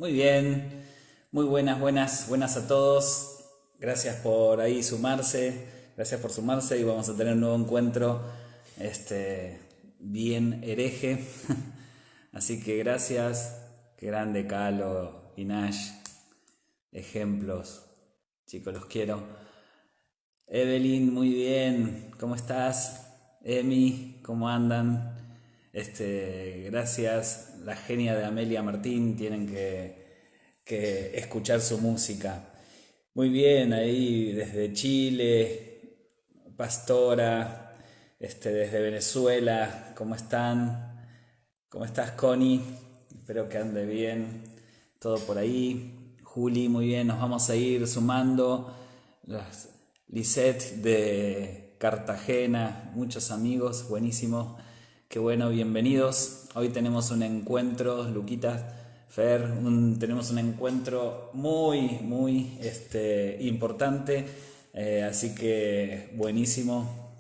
Muy bien, muy buenas a todos. Gracias por ahí sumarse, gracias por sumarse y vamos a tener un nuevo encuentro, este, bien hereje. Así que gracias, qué grande Calo y Nash, ejemplos, chicos, los quiero. Evelyn, muy bien, ¿cómo estás? Emi, ¿cómo andan? Gracias, la genia de Amelia Martín, tienen que escuchar su música. Muy bien, ahí desde Chile, Pastora, desde Venezuela, ¿cómo están? ¿Cómo estás, Connie? Espero que ande bien, todo por ahí. Juli, muy bien, nos vamos a ir sumando. Las Lisette de Cartagena, muchos amigos, buenísimo. Qué bueno, bienvenidos. Hoy tenemos un encuentro, Luquita, Fer, tenemos un encuentro muy importante. Así que buenísimo.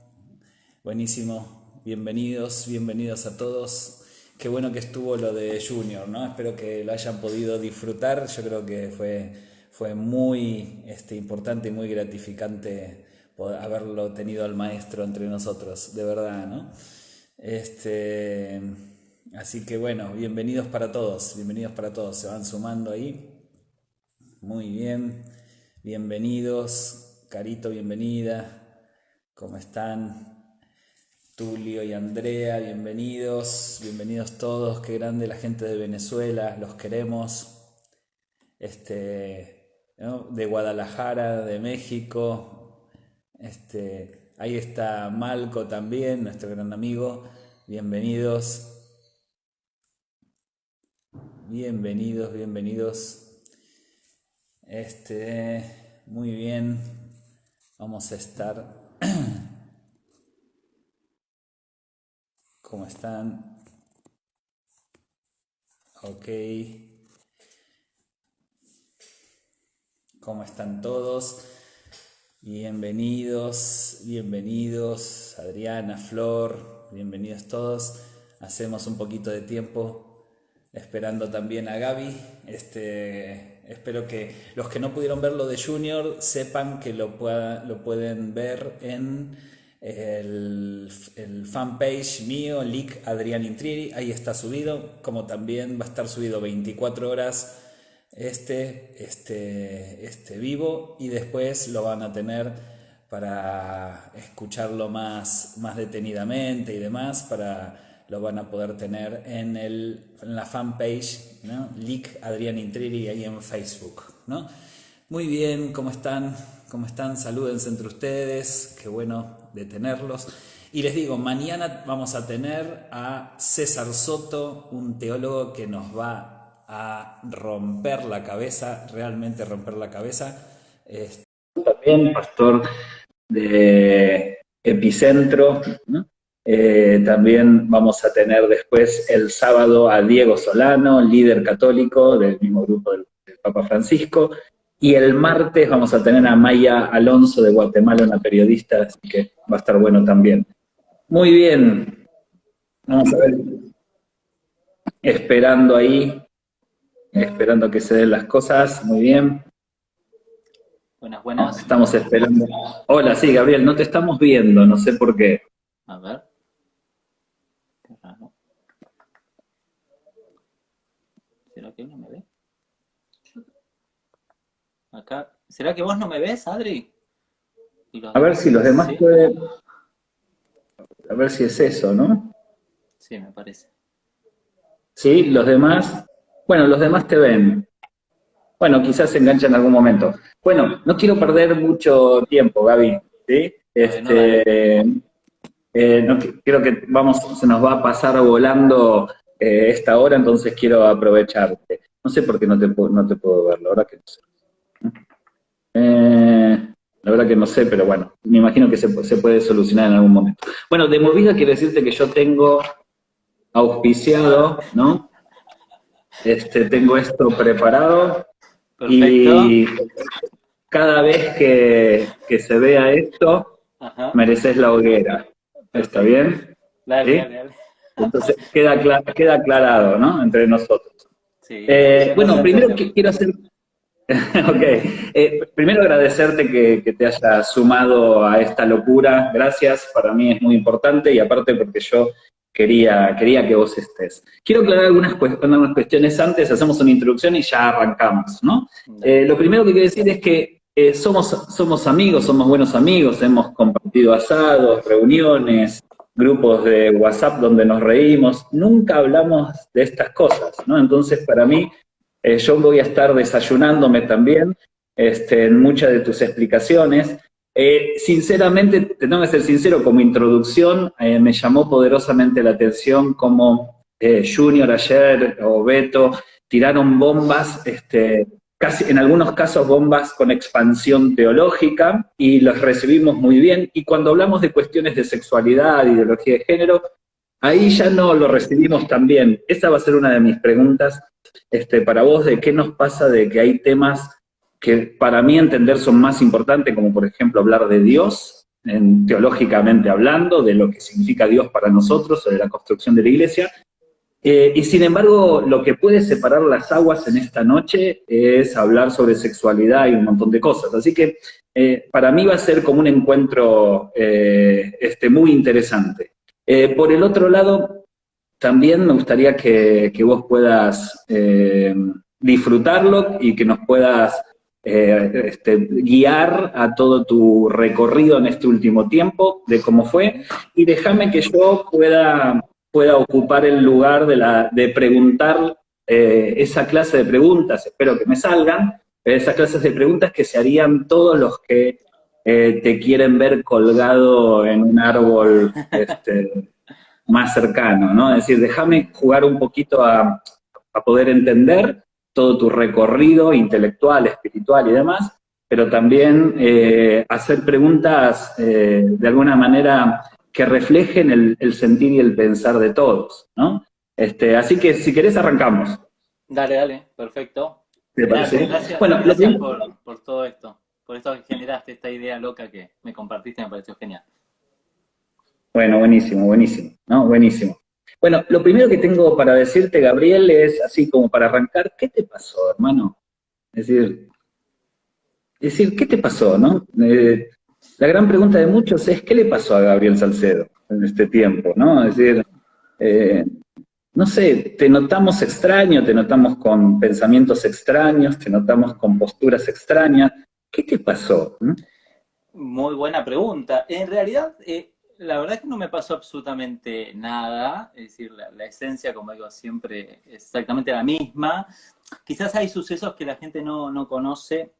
Bienvenidos a todos. Qué bueno que estuvo lo de Junior, ¿no? Espero que lo hayan podido disfrutar. Yo creo que fue muy importante y muy gratificante haberlo tenido al maestro entre nosotros, de verdad, ¿no? Así que bueno, bienvenidos para todos, se van sumando ahí. Muy bien, bienvenidos, Carito, bienvenida, ¿cómo están? Tulio y Andrea, bienvenidos todos, qué grande la gente de Venezuela, los queremos. ¿No? De Guadalajara, de México. Ahí está Malco también, nuestro gran amigo. Bienvenidos. Muy bien. Vamos a estar. ¿Cómo están? Ok. ¿Cómo están todos? Bienvenidos, Adriana, Flor, bienvenidos todos. Hacemos un poquito de tiempo esperando también a Gaby. Espero que los que no pudieron ver lo de Junior sepan que lo pueden ver en el fanpage mío, Lic Adrián Intrieri. Ahí está subido, como también va a estar subido 24 horas vivo, y después lo van a tener para escucharlo más detenidamente y demás, lo van a poder tener en la fanpage, ¿no? Lic Adrián Intrieri, ahí en Facebook, ¿no? Muy bien, ¿cómo están? Salúdense entre ustedes, qué bueno de tenerlos. Y les digo, mañana vamos a tener a César Soto, un teólogo que nos va a romper la cabeza, realmente romper la cabeza. También pastor de Epicentro, ¿no? También vamos a tener después el sábado a Diego Solano, líder católico del mismo grupo del Papa Francisco, y el martes vamos a tener a Maya Alonso de Guatemala, una periodista, así que va a estar bueno también. Muy bien, vamos a ver, esperando que se den las cosas. Muy bien. Buenas. Estamos esperando. Hola, sí, Gabriel, no te estamos viendo, no sé por qué. A ver. Qué raro. ¿Será que él no me ve? Acá. ¿Será que vos no me ves, Adri? A ver si los demás ¿Sí? pueden. A ver si es eso, ¿no? Sí, me parece. Sí, los demás. Bueno, los demás te ven. Bueno, quizás se engancha en algún momento. Bueno, no quiero perder mucho tiempo, Gaby, ¿sí? Bueno, dale. No, creo que se nos va a pasar volando esta hora, entonces quiero aprovecharte. No sé por qué no te puedo ver, la verdad que no sé. La verdad que no sé, pero bueno, me imagino que se puede solucionar en algún momento. Bueno, de movida quiero decirte que yo tengo auspiciado, ¿no? Tengo esto preparado. Perfecto. Y cada vez que se vea esto, Ajá. mereces la hoguera. ¿Está Perfecto. bien? Dale, ¿Sí? dale, dale. Entonces queda aclarado, ¿no? Entre nosotros. Sí, Bueno, primero presentación. quiero hacer... Ok. Primero agradecerte que te hayas sumado a esta locura. Gracias, para mí es muy importante y aparte porque yo quería que vos estés. Quiero aclarar algunas cuestiones antes, hacemos una introducción y ya arrancamos, ¿no? Dale. Lo primero que quiero decir es que somos amigos, somos buenos amigos, hemos compartido asados, reuniones, grupos de WhatsApp donde nos reímos, nunca hablamos de estas cosas, ¿no? Entonces, para mí, yo voy a estar desayunándome también en muchas de tus explicaciones. Sinceramente, te tengo que ser sincero, como introducción, me llamó poderosamente la atención cómo Junior ayer o Beto tiraron bombas, casi en algunos casos bombas con expansión teológica, y los recibimos muy bien. Y cuando hablamos de cuestiones de sexualidad, ideología de género, ahí ya no lo recibimos tan bien. Esa va a ser una de mis preguntas para vos, de qué nos pasa de que hay temas que para mí entender son más importantes, como por ejemplo hablar de Dios, teológicamente hablando, de lo que significa Dios para nosotros, o de la construcción de la iglesia, y sin embargo, lo que puede separar las aguas en esta noche es hablar sobre sexualidad y un montón de cosas. Así que para mí va a ser como un encuentro muy interesante. Por el otro lado, también me gustaría que vos puedas disfrutarlo y que nos puedas guiar a todo tu recorrido en este último tiempo, de cómo fue, y déjame que yo pueda ocupar el lugar de preguntar esa clase de preguntas, espero que me salgan, esas clases de preguntas que se harían todos los que te quieren ver colgado en un árbol más cercano, ¿no? Es decir, déjame jugar un poquito a poder entender todo tu recorrido intelectual, espiritual y demás, pero también hacer preguntas de alguna manera que reflejen el sentir y el pensar de todos, ¿no? Así que si querés arrancamos. Dale, dale, perfecto. ¿Te Genial, parece? gracias, Bueno, gracias por todo esto, por esto que generaste, esta idea loca que me compartiste, me pareció genial. bueno, buenísimo, buenísimo, ¿no? Buenísimo. Bueno, lo primero que tengo para decirte, Gabriel, es así como para arrancar, ¿qué te pasó, hermano? Es decir, ¿qué te pasó, no? La gran pregunta de muchos es, ¿qué le pasó a Gabriel Salcedo en este tiempo, no? Es decir, eh, no sé, te notamos extraño, te notamos con pensamientos extraños, te notamos con posturas extrañas. ¿Qué te pasó? ¿Mm? Muy buena pregunta. En realidad, la verdad es que no me pasó absolutamente nada, es decir, la esencia, como digo siempre, es exactamente la misma. Quizás hay sucesos que la gente no conoce,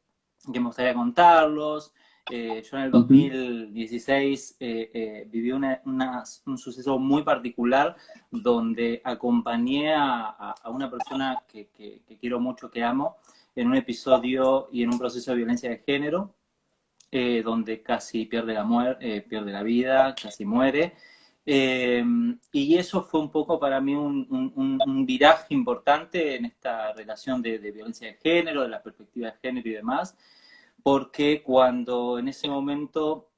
que me gustaría contarlos. Yo en el Ujú. 2016 viví un suceso muy particular donde acompañé a una persona que quiero mucho, que amo, en un episodio y en un proceso de violencia de género, donde casi pierde la vida, casi muere. Eh, y eso fue un poco para mí un viraje importante en esta relación de violencia de género, de la perspectiva de género y demás, porque cuando en ese momento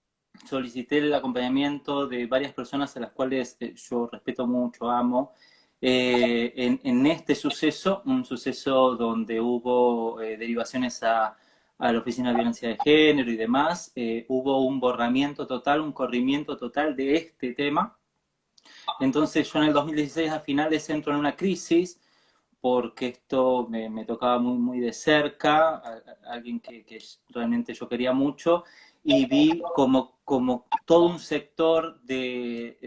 solicité el acompañamiento de varias personas a las cuales yo respeto mucho, amo, en este suceso, un suceso donde hubo derivaciones a la Oficina de Violencia de Género y demás, hubo un borramiento total, un corrimiento total de este tema. Entonces yo en el 2016 a finales entro en una crisis porque esto me tocaba muy de cerca, alguien que realmente yo quería mucho, y vi como todo un sector de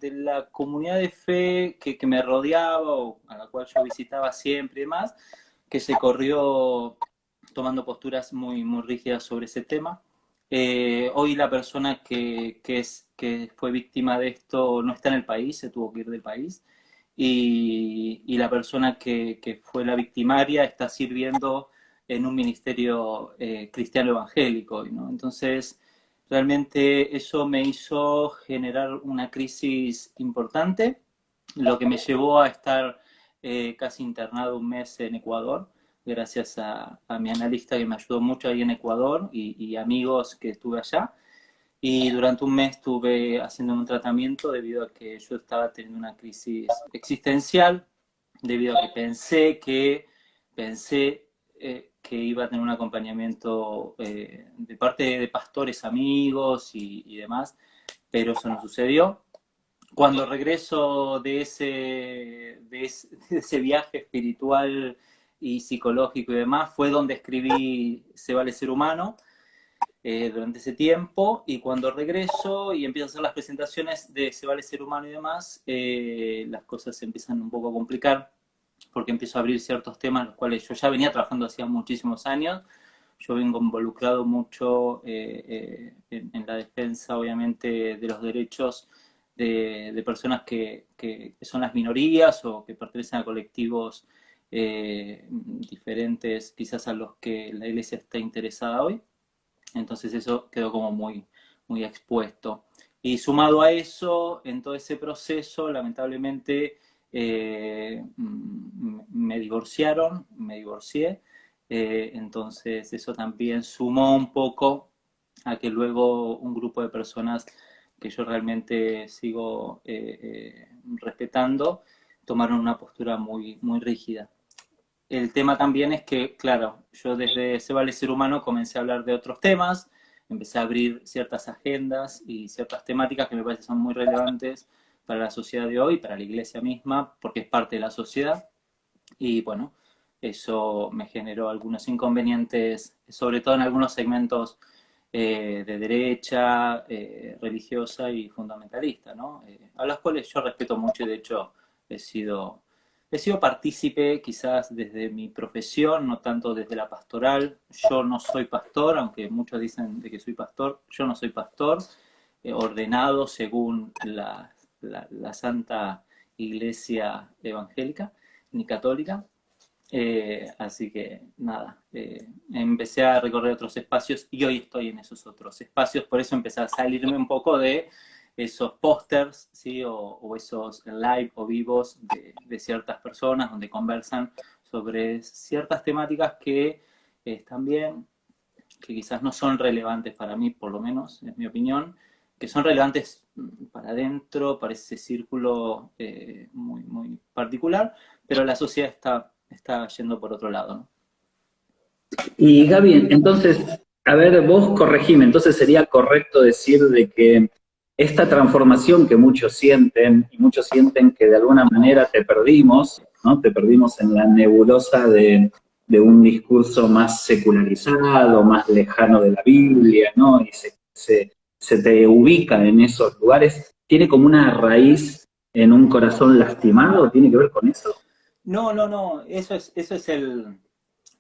la comunidad de fe que me rodeaba o a la cual yo visitaba siempre y demás, que se corrió tomando posturas muy rígidas sobre ese tema. Hoy la persona que fue víctima de esto no está en el país, se tuvo que ir del país, y la persona que fue la victimaria está sirviendo en un ministerio cristiano evangélico, ¿no? Entonces, realmente eso me hizo generar una crisis importante, lo que me llevó a estar casi internado un mes en Ecuador, gracias a mi analista que me ayudó mucho ahí en Ecuador y amigos que estuve allá. Y durante un mes estuve haciendo un tratamiento debido a que yo estaba teniendo una crisis existencial debido a que pensé que iba a tener un acompañamiento de parte de pastores amigos y demás, pero eso no sucedió. Cuando regreso de ese viaje espiritual y psicológico y demás, fue donde escribí Se vale ser humano, durante ese tiempo, y cuando regreso y empiezo a hacer las presentaciones de Se vale ser humano y demás, las cosas se empiezan un poco a complicar, porque empiezo a abrir ciertos temas los cuales yo ya venía trabajando hacía muchísimos años. Yo vengo involucrado mucho en la defensa, obviamente, de los derechos de personas que son las minorías o que pertenecen a colectivos diferentes quizás a los que la Iglesia está interesada hoy. Entonces eso quedó como muy, muy expuesto. Y sumado a eso, en todo ese proceso, lamentablemente, me divorcié, entonces eso también sumó un poco a que luego un grupo de personas que yo realmente sigo respetando, tomaron una postura muy, muy rígida. El tema también es que, claro, yo desde Se vale ser humano comencé a hablar de otros temas, empecé a abrir ciertas agendas y ciertas temáticas que me parece son muy relevantes para la sociedad de hoy, para la iglesia misma, porque es parte de la sociedad. Y bueno, eso me generó algunos inconvenientes, sobre todo en algunos segmentos de derecha, religiosa y fundamentalista, ¿no? A las cuales yo respeto mucho y de hecho he sido partícipe quizás desde mi profesión, no tanto desde la pastoral. Yo no soy pastor, aunque muchos dicen de que soy pastor, yo no soy pastor, ordenado según la Santa Iglesia Evangélica ni católica. Así que nada, empecé a recorrer otros espacios y hoy estoy en esos otros espacios, por eso empecé a salirme un poco de esos pósters, ¿sí? o esos live o vivos de ciertas personas donde conversan sobre ciertas temáticas que están bien, que quizás no son relevantes para mí, por lo menos, en mi opinión, que son relevantes para adentro, para ese círculo muy, muy particular, pero la sociedad está yendo por otro lado, ¿no? Y Gaby, entonces, a ver, vos corregime, entonces sería correcto decir de que esta transformación que muchos sienten, y muchos sienten que de alguna manera te perdimos, ¿no? Te perdimos en la nebulosa de un discurso más secularizado, más lejano de la Biblia, ¿no? Y se te ubica en esos lugares, ¿tiene como una raíz en un corazón lastimado? ¿Tiene que ver con eso? No, eso es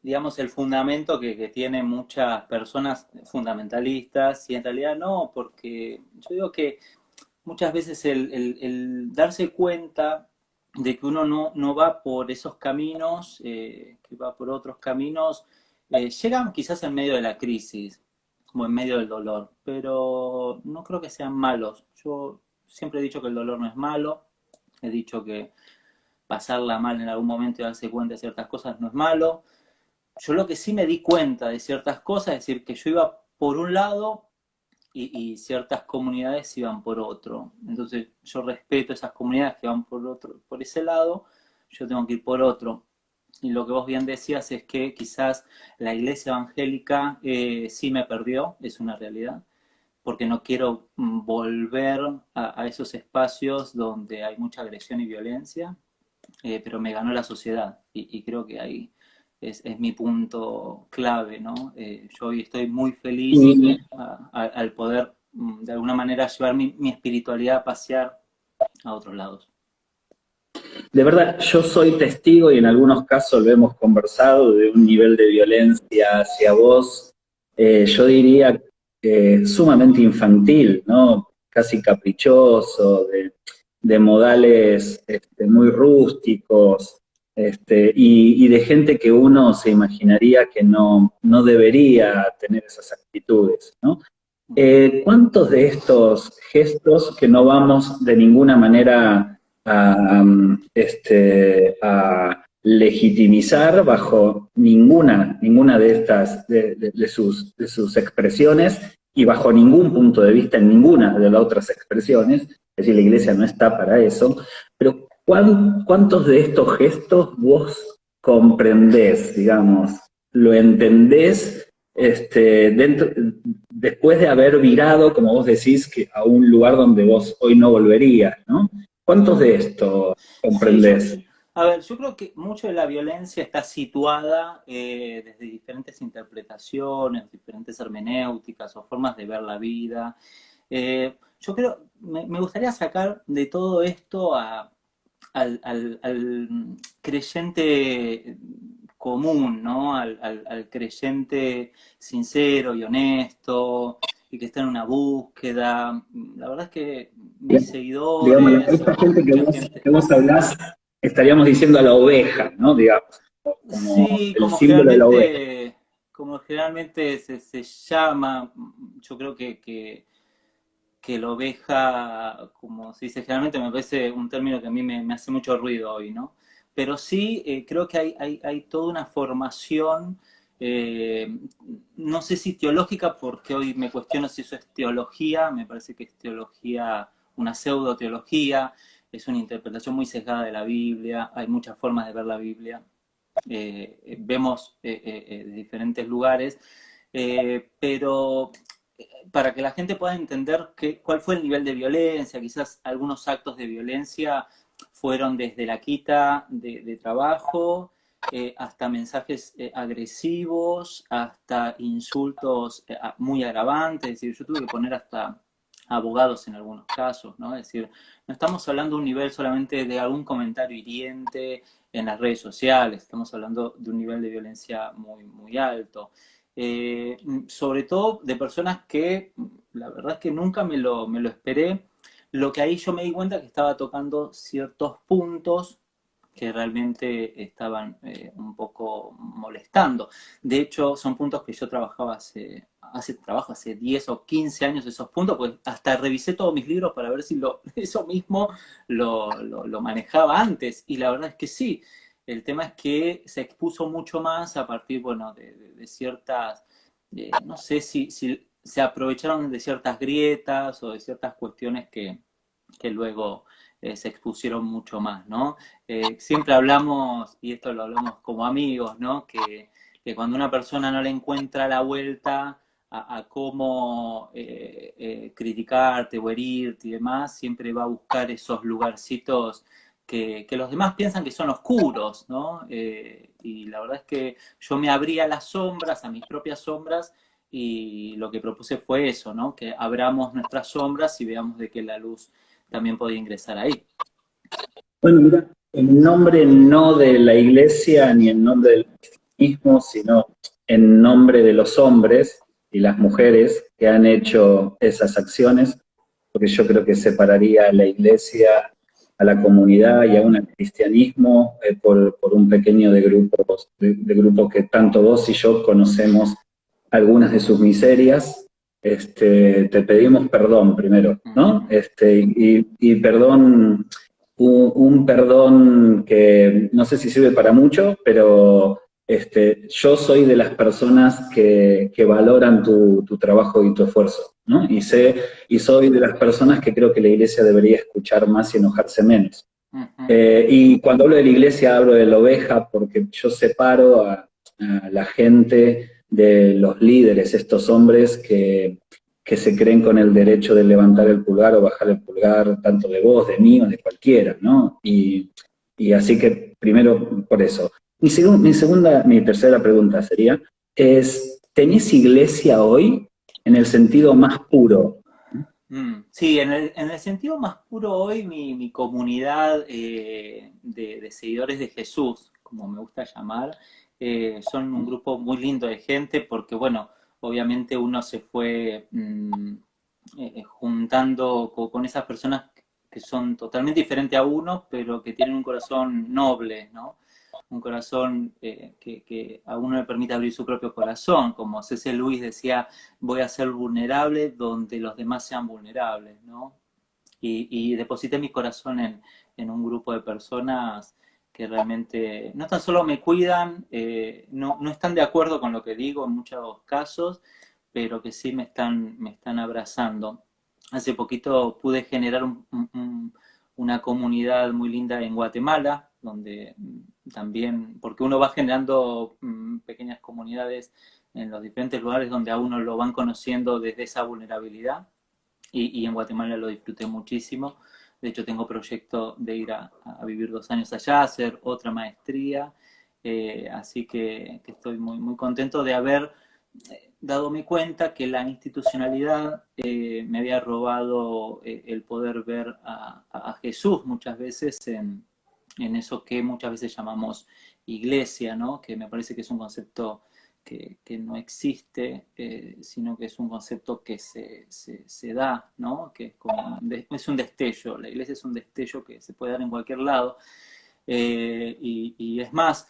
digamos, el fundamento que tienen muchas personas fundamentalistas, y en realidad no, porque yo digo que muchas veces el darse cuenta de que uno no va por esos caminos, que va por otros caminos, llegan quizás en medio de la crisis, como en medio del dolor, pero no creo que sean malos. Yo siempre he dicho que el dolor no es malo, he dicho que pasarla mal en algún momento y darse cuenta de ciertas cosas no es malo. Yo lo que sí me di cuenta de ciertas cosas, es decir, que yo iba por un lado y ciertas comunidades iban por otro. Entonces yo respeto esas comunidades que van por ese lado, yo tengo que ir por otro. Y lo que vos bien decías es que quizás la iglesia evangélica sí me perdió, es una realidad, porque no quiero volver a esos espacios donde hay mucha agresión y violencia, pero me ganó la sociedad y creo que ahí es mi punto clave, ¿no? Yo hoy estoy muy feliz al poder, de alguna manera, llevar mi espiritualidad a pasear a otros lados. De verdad, yo soy testigo y en algunos casos lo hemos conversado de un nivel de violencia hacia vos, yo diría sumamente infantil, ¿no? Casi caprichoso, de modales muy rústicos, y de gente que uno se imaginaría que no debería tener esas actitudes, ¿no? ¿Cuántos de estos gestos que no vamos de ninguna manera a legitimizar bajo ninguna de estas, de sus expresiones y bajo ningún punto de vista en ninguna de las otras expresiones, es decir, la iglesia no está para eso, pero ¿cuántos de estos gestos vos comprendés, digamos, lo entendés después de haber virado, como vos decís, que a un lugar donde vos hoy no volverías, ¿no? ¿Cuántos de esto Sí, comprendés? a ver, yo creo que mucho de la violencia está situada desde diferentes interpretaciones, diferentes hermenéuticas o formas de ver la vida. Yo creo, me gustaría sacar de todo esto al creyente común, ¿no? Al creyente sincero y honesto y que está en una búsqueda. La verdad es que mis Digamos, seguidores esta y gente mucha gente. que vos hablás, estaríamos diciendo a la oveja, ¿no? Digamos, como Sí, el símbolo de la oveja. como generalmente se llama, yo creo que la oveja, como se dice generalmente, me parece un término que a mí me hace mucho ruido hoy, ¿no? Pero sí, creo que hay toda una formación, eh, no sé si teológica, porque hoy me cuestiono si eso es teología, me parece que es teología, una pseudo teología, es una interpretación muy sesgada de la Biblia, hay muchas formas de ver la Biblia, vemos de diferentes lugares, pero para que la gente pueda entender cuál fue el nivel de violencia, quizás algunos actos de violencia fueron desde la quita de trabajo, hasta mensajes agresivos, hasta insultos muy agravantes, es decir, yo tuve que poner hasta abogados en algunos casos, ¿no? Es decir, no estamos hablando de un nivel solamente de algún comentario hiriente en las redes sociales, estamos hablando de un nivel de violencia muy, muy alto. Sobre todo de personas que la verdad es que nunca me lo esperé. Lo que ahí yo me di cuenta que estaba tocando ciertos puntos que realmente estaban un poco molestando. De hecho, son puntos que yo trabajaba trabajo hace 10 o 15 años esos puntos, pues hasta revisé todos mis libros para ver si eso mismo lo manejaba antes. Y la verdad es que sí. El tema es que se expuso mucho más a partir, bueno, de ciertas, no sé si se aprovecharon de ciertas grietas o de ciertas cuestiones que luego se expusieron mucho más, ¿no? Siempre hablamos, y esto lo hablamos como amigos, ¿no? Que cuando una persona no le encuentra la vuelta a cómo criticarte o herirte y demás, siempre va a buscar esos lugarcitos que los demás piensan que son oscuros, ¿no? Y la verdad es que yo me abrí a las sombras, a mis propias sombras, y lo que propuse fue eso, ¿no? Que abramos nuestras sombras y veamos de que la luz también podía ingresar ahí. Bueno, mira, en nombre no de la iglesia ni en nombre del cristianismo, sino en nombre de los hombres y las mujeres que han hecho esas acciones, porque yo creo que separaría a la iglesia, a la comunidad y aún al cristianismo por un pequeño de grupos que tanto vos y yo conocemos algunas de sus miserias. Te pedimos perdón primero, ¿no? Y perdón, un perdón que no sé si sirve para mucho, pero yo soy de las personas que valoran tu trabajo y tu esfuerzo, ¿no? Y soy de las personas que creo que la iglesia debería escuchar más y enojarse menos. Y cuando hablo de la iglesia hablo de la oveja porque yo separo a la gente de los líderes, estos hombres que se creen con el derecho de levantar el pulgar o bajar el pulgar, tanto de vos, de mí o de cualquiera, ¿no? Y así que primero por eso. Mi tercera pregunta sería, ¿tenés iglesia hoy en el sentido más puro? Sí, en el sentido más puro hoy, mi comunidad de seguidores de Jesús, como me gusta llamar, son un grupo muy lindo de gente porque, bueno, obviamente uno se fue juntando con esas personas que son totalmente diferentes a uno, pero que tienen un corazón noble, ¿no? Un corazón que a uno le permite abrir su propio corazón, como C.S. Lewis decía, voy a ser vulnerable donde los demás sean vulnerables, ¿no? Y deposité mi corazón en un grupo de personas que realmente no tan solo me cuidan, no están de acuerdo con lo que digo en muchos casos, pero que sí me están abrazando. Hace poquito pude generar una comunidad muy linda en Guatemala, donde también, porque uno va generando pequeñas comunidades en los diferentes lugares donde a uno lo van conociendo desde esa vulnerabilidad, y en Guatemala lo disfruté muchísimo. De hecho, tengo proyecto de ir a vivir 2 años allá, a hacer otra maestría, así que estoy muy, muy contento de haber dadome cuenta que la institucionalidad me había robado el poder ver a Jesús muchas veces en eso que muchas veces llamamos iglesia, ¿no? Que me parece que es un concepto que no existe, sino que es un concepto que se da, ¿no? Que es un destello, la iglesia es un destello que se puede dar en cualquier lado, y es más,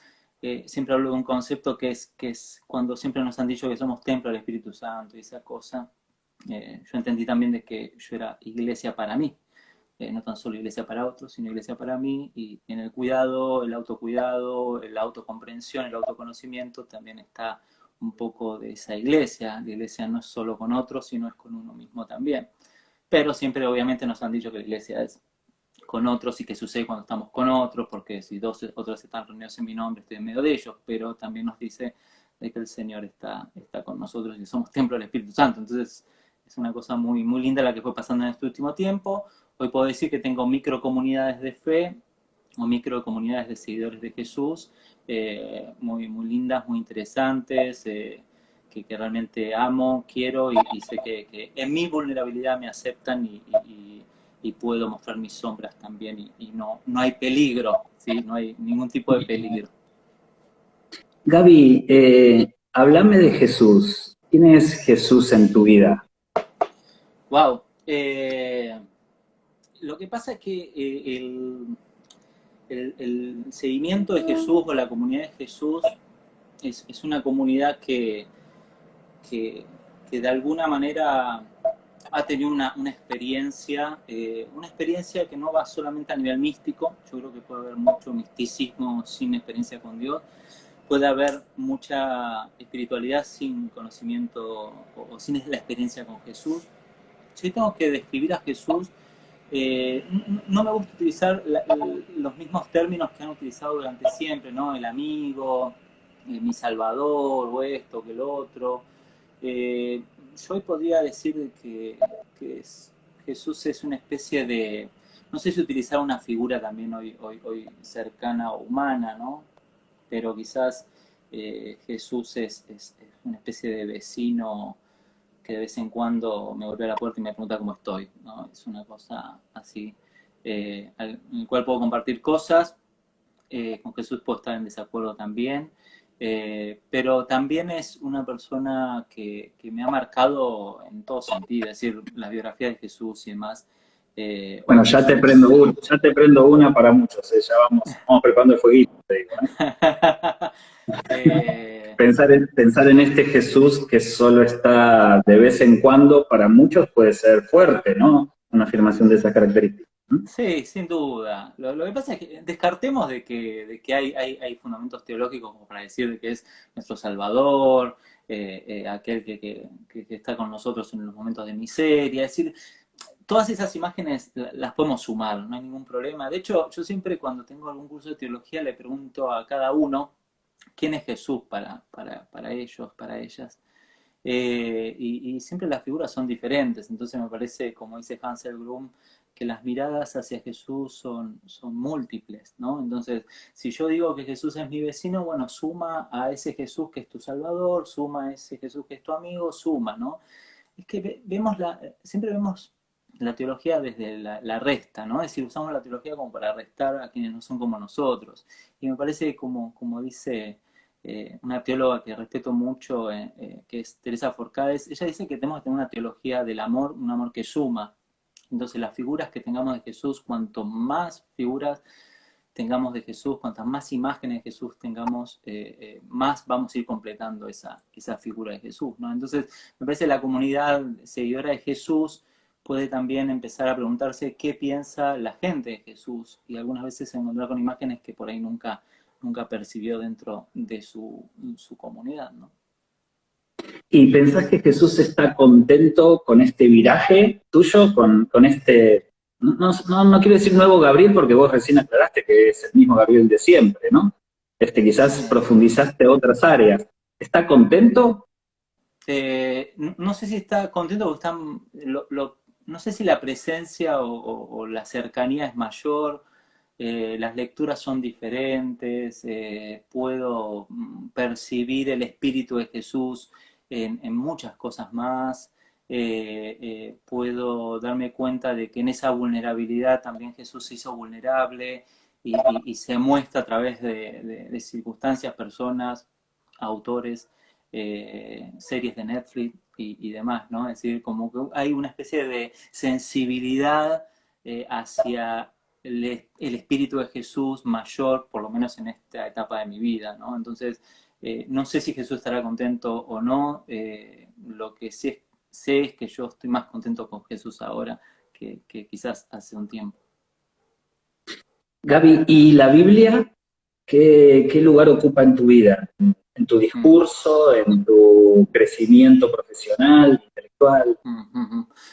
siempre hablo de un concepto que es cuando siempre nos han dicho que somos templo del Espíritu Santo y esa cosa, yo entendí también de que yo era iglesia para mí, no tan solo iglesia para otros, sino iglesia para mí, y en el cuidado, el autocuidado, la autocomprensión, el autoconocimiento también está un poco de esa iglesia. La iglesia no es solo con otros, sino es con uno mismo también. Pero siempre obviamente nos han dicho que la iglesia es con otros y que sucede cuando estamos con otros, porque si 2 otros están reunidos en mi nombre, estoy en medio de ellos, pero también nos dice de que el Señor está con nosotros y somos templo del Espíritu Santo. Entonces es una cosa muy, muy linda la que fue pasando en este último tiempo. Hoy puedo decir que tengo microcomunidades de fe o microcomunidades de seguidores de Jesús, muy, muy lindas, muy interesantes, que realmente amo, quiero, y sé que en mi vulnerabilidad me aceptan, y puedo mostrar mis sombras también, y no hay peligro, ¿sí? No hay ningún tipo de peligro. Gaby, háblame de Jesús. ¿Quién es Jesús en tu vida? Wow. Lo que pasa es que el seguimiento de Jesús o la comunidad de Jesús es una comunidad que de alguna manera ha tenido una experiencia que no va solamente a nivel místico. Yo creo que puede haber mucho misticismo sin experiencia con Dios, puede haber mucha espiritualidad sin conocimiento o sin la experiencia con Jesús. Si tengo que describir a Jesús, no me gusta utilizar los mismos términos que han utilizado durante siempre, ¿no? El amigo, mi salvador, o esto, que lo otro. Yo hoy podría decir que Jesús es una especie de, no sé si utilizar una figura también hoy cercana o humana, ¿no? Pero quizás Jesús es una especie de vecino que de vez en cuando me golpea la puerta y me pregunta cómo estoy, ¿no? Es una cosa así, en el cual puedo compartir cosas, con Jesús puedo estar en desacuerdo también, pero también es una persona que me ha marcado en todo sentido, es decir, la biografía de Jesús y demás. Bueno, ya te prendo una para muchos, ya vamos preparando el fueguito, te digo, Pensar en este Jesús que solo está de vez en cuando, para muchos puede ser fuerte, ¿no? Una afirmación de esa característica. Sí, sin duda. Lo que pasa es que descartemos de que hay fundamentos teológicos como para decir de que es nuestro Salvador, aquel que está con nosotros en los momentos de miseria. Es decir, todas esas imágenes las podemos sumar, no hay ningún problema. De hecho, yo siempre cuando tengo algún curso de teología le pregunto a cada uno quién es Jesús para ellos, para ellas. Y siempre las figuras son diferentes, entonces me parece, como dice Hansel Grum, que las miradas hacia Jesús son múltiples, ¿no? Entonces, si yo digo que Jesús es mi vecino, bueno, suma a ese Jesús que es tu Salvador, suma a ese Jesús que es tu amigo, suma, ¿no? Es que siempre vemos la teología desde la resta, ¿no? Es decir, usamos la teología como para restar a quienes no son como nosotros. Y me parece, como dice una teóloga que respeto mucho, que es Teresa Forcades, ella dice que tenemos que tener una teología del amor, un amor que suma. Entonces las figuras que tengamos de Jesús, cuanto más figuras tengamos de Jesús, cuantas más imágenes de Jesús tengamos, más vamos a ir completando esa figura de Jesús, ¿no? Entonces me parece que la comunidad seguidora de Jesús puede también empezar a preguntarse qué piensa la gente de Jesús, y algunas veces se encontrar con imágenes que por ahí nunca percibió dentro de su comunidad, ¿no? ¿Y pensás que Jesús está contento con este viraje tuyo, con este no quiero decir nuevo Gabriel porque vos recién aclaraste que es el mismo Gabriel de siempre, ¿no? Quizás profundizaste otras áreas. ¿Está contento? No sé si está contento porque no sé si la presencia o la cercanía es mayor, las lecturas son diferentes, puedo percibir el Espíritu de Jesús en muchas cosas más, puedo darme cuenta de que en esa vulnerabilidad también Jesús se hizo vulnerable y se muestra a través de circunstancias, personas, autores, series de Netflix y demás, ¿no? Es decir, como que hay una especie de sensibilidad hacia el Espíritu de Jesús mayor, por lo menos en esta etapa de mi vida, ¿no? Entonces, no sé si Jesús estará contento o no, lo que sé es que yo estoy más contento con Jesús ahora que quizás hace un tiempo. Gaby, ¿y la Biblia qué lugar ocupa en tu vida? ¿En tu discurso, en tu crecimiento profesional, intelectual?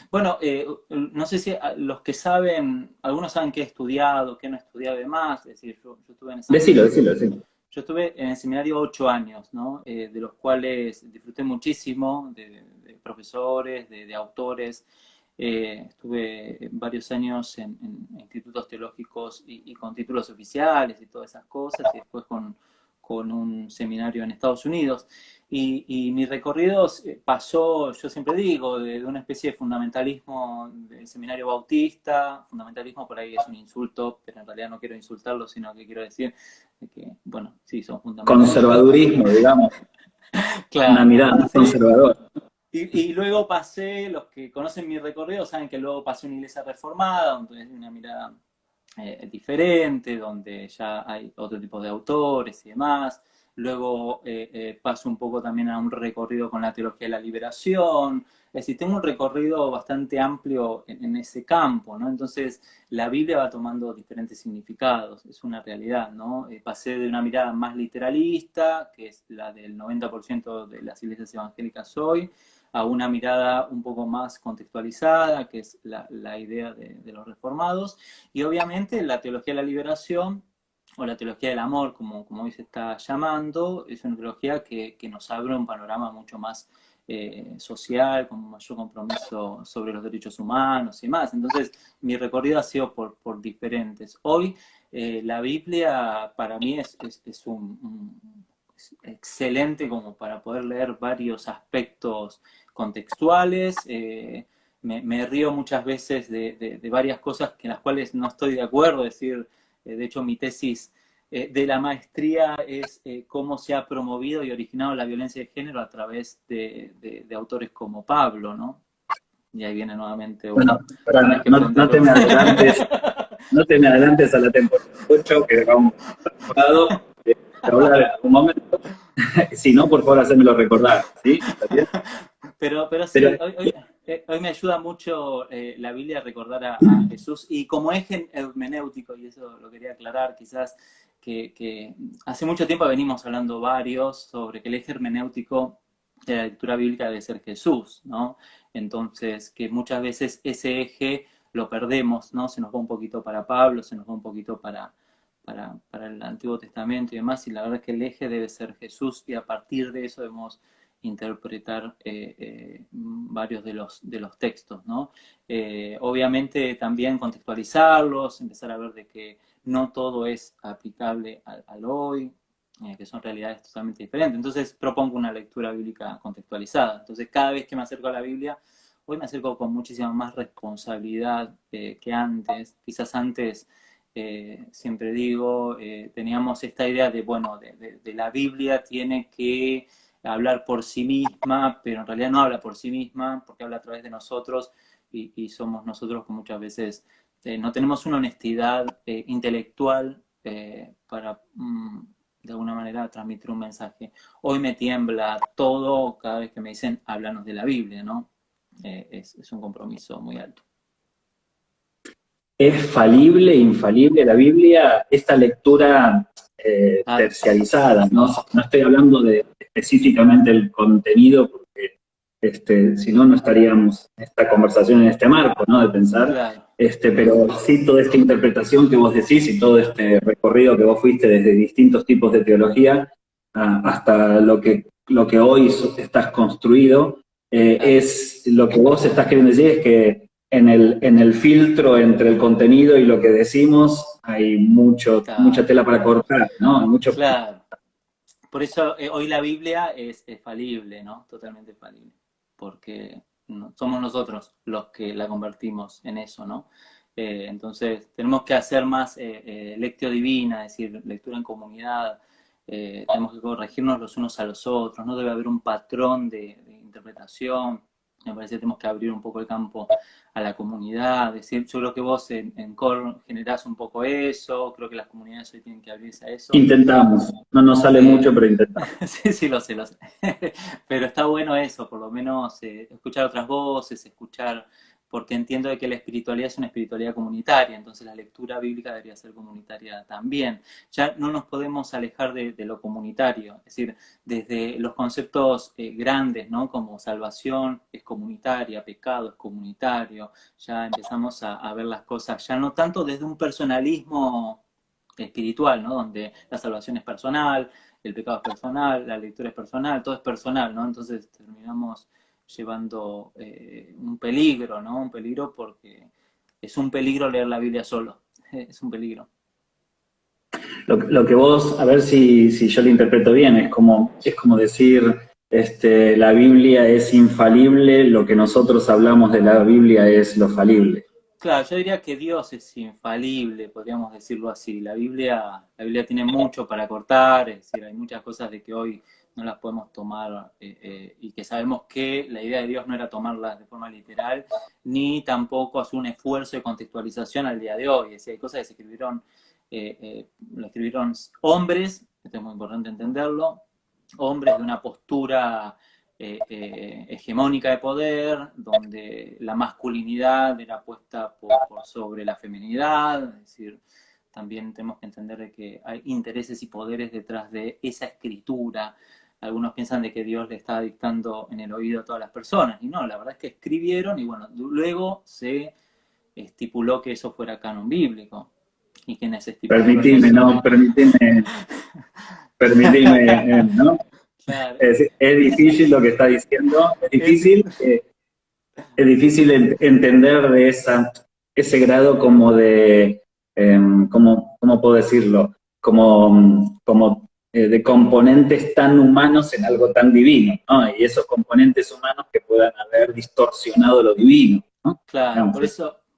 Bueno, no sé si los que saben, algunos saben qué he estudiado, qué no he estudiado y demás, es decir, yo estuve en el seminario. Decilo. Yo estuve en el seminario 8 años, ¿no? De los cuales disfruté muchísimo, de profesores, de autores. Estuve varios años en institutos teológicos y con títulos oficiales y todas esas cosas, y después con un seminario en Estados Unidos. Y mi recorrido pasó, yo siempre digo, de una especie de fundamentalismo del seminario bautista. Fundamentalismo por ahí es un insulto, pero en realidad no quiero insultarlo, sino que quiero decir que, bueno, sí, son fundamentalistas. Conservadurismo, digamos. Claro, una mirada más conservadora. Y luego pasé, los que conocen mi recorrido saben que luego pasé a una iglesia reformada, donde hay una mirada diferente, donde ya hay otro tipo de autores y demás. Luego paso un poco también a un recorrido con la teología de la liberación. Es decir, tengo un recorrido bastante amplio en ese campo, ¿no? Entonces, la Biblia va tomando diferentes significados, es una realidad, ¿no? Pasé de una mirada más literalista, que es la del 90% de las iglesias evangélicas hoy, a una mirada un poco más contextualizada, que es la idea de los reformados, y obviamente la teología de la liberación, o la teología del amor, como hoy se está llamando, es una teología que nos abre un panorama mucho más social, con mayor compromiso sobre los derechos humanos y más. Entonces, mi recorrido ha sido por diferentes. Hoy, la Biblia para mí es excelente como para poder leer varios aspectos contextuales. Me río muchas veces de varias cosas en las cuales no estoy de acuerdo, es decir, de hecho mi tesis de la maestría es cómo se ha promovido y originado la violencia de género a través de autores como Pablo, ¿no? Y ahí viene nuevamente... Bueno, no te me adelantes, no te me adelantes a la temporada 8, que vamos a hablar en algún momento. Si no, por favor, hacémelo recordar, ¿sí? ¿Está bien? Pero sí, hoy me ayuda mucho la Biblia a recordar a Jesús, y como eje hermenéutico, y eso lo quería aclarar, quizás que hace mucho tiempo venimos hablando varios sobre que el eje hermenéutico de la lectura bíblica debe ser Jesús, ¿no? Entonces, que muchas veces ese eje lo perdemos, ¿no? Se nos va un poquito para Pablo, se nos va un poquito para el Antiguo Testamento y demás, y la verdad es que el eje debe ser Jesús, y a partir de eso debemos interpretar varios de los textos, ¿no? Obviamente también contextualizarlos, empezar a ver de que no todo es aplicable al hoy, que son realidades totalmente diferentes. Entonces propongo una lectura bíblica contextualizada. Entonces cada vez que me acerco a la Biblia, hoy me acerco con muchísima más responsabilidad que antes. Quizás antes, siempre digo, teníamos esta idea de, bueno, de la Biblia tiene que hablar por sí misma, pero en realidad no habla por sí misma, porque habla a través de nosotros, y somos nosotros que muchas veces no tenemos una honestidad intelectual para, de alguna manera, transmitir un mensaje. Hoy me tiembla todo cada vez que me dicen, háblanos de la Biblia, ¿no? Es un compromiso muy alto. ¿Es falible, infalible la Biblia? Esta lectura terciarizada, ¿no? No estoy hablando de específicamente el contenido, porque si no, no estaríamos en esta conversación, en este marco, ¿no? De pensar. Claro. Pero sí, toda esta interpretación que vos decís y todo este recorrido que vos fuiste desde distintos tipos de teología hasta lo que hoy estás construido, es lo que vos estás queriendo decir, es que en el filtro entre el contenido y lo que decimos hay mucha tela para cortar, ¿no? Hay mucho. Claro. Por eso hoy la Biblia es falible, ¿no? Totalmente falible. Porque somos nosotros los que la convertimos en eso, ¿no? Entonces tenemos que hacer más lectio divina, es decir, lectura en comunidad. Tenemos que corregirnos los unos a los otros, no debe haber un patrón de interpretación. Me parece que tenemos que abrir un poco el campo a la comunidad. Es decir, yo creo que vos en Core generás un poco eso, creo que las comunidades hoy tienen que abrirse a eso. Intentamos, no nos sale mucho, pero intentamos. Sí, lo sé. Pero está bueno eso, por lo menos escuchar otras voces, porque entiendo de que la espiritualidad es una espiritualidad comunitaria, entonces la lectura bíblica debería ser comunitaria también. Ya no nos podemos alejar de lo comunitario, es decir, desde los conceptos grandes, ¿no? Como salvación es comunitaria, pecado es comunitario, ya empezamos a ver las cosas, ya no tanto desde un personalismo espiritual, ¿no? Donde la salvación es personal, el pecado es personal, la lectura es personal, todo es personal, ¿no? Entonces terminamos llevando un peligro, ¿no? Un peligro porque es un peligro leer la Biblia solo, es un peligro. Lo que vos, a ver si yo lo interpreto bien, es como decir, la Biblia es infalible, lo que nosotros hablamos de la Biblia es lo falible. Claro, yo diría que Dios es infalible, podríamos decirlo así. La Biblia tiene mucho para cortar, es decir, hay muchas cosas de que hoy no las podemos tomar y que sabemos que la idea de Dios no era tomarlas de forma literal, ni tampoco hacer un esfuerzo de contextualización al día de hoy. Es decir, hay cosas que se escribieron, lo escribieron hombres, esto es muy importante entenderlo, hombres de una postura hegemónica de poder, donde la masculinidad era puesta por sobre la feminidad, es decir, también tenemos que entender de que hay intereses y poderes detrás de esa escritura. Algunos piensan de que Dios le está dictando en el oído a todas las personas, y no, la verdad es que escribieron y bueno, luego se estipuló que eso fuera canon bíblico. ¿Y quiénes estipularon? Permitime, ¿no? Claro. Es difícil lo que está diciendo, es difícil entender de ese grado como de, ¿cómo puedo decirlo? Como de componentes tan humanos en algo tan divino, ¿no? Y esos componentes humanos que puedan haber distorsionado lo divino, ¿no? Claro,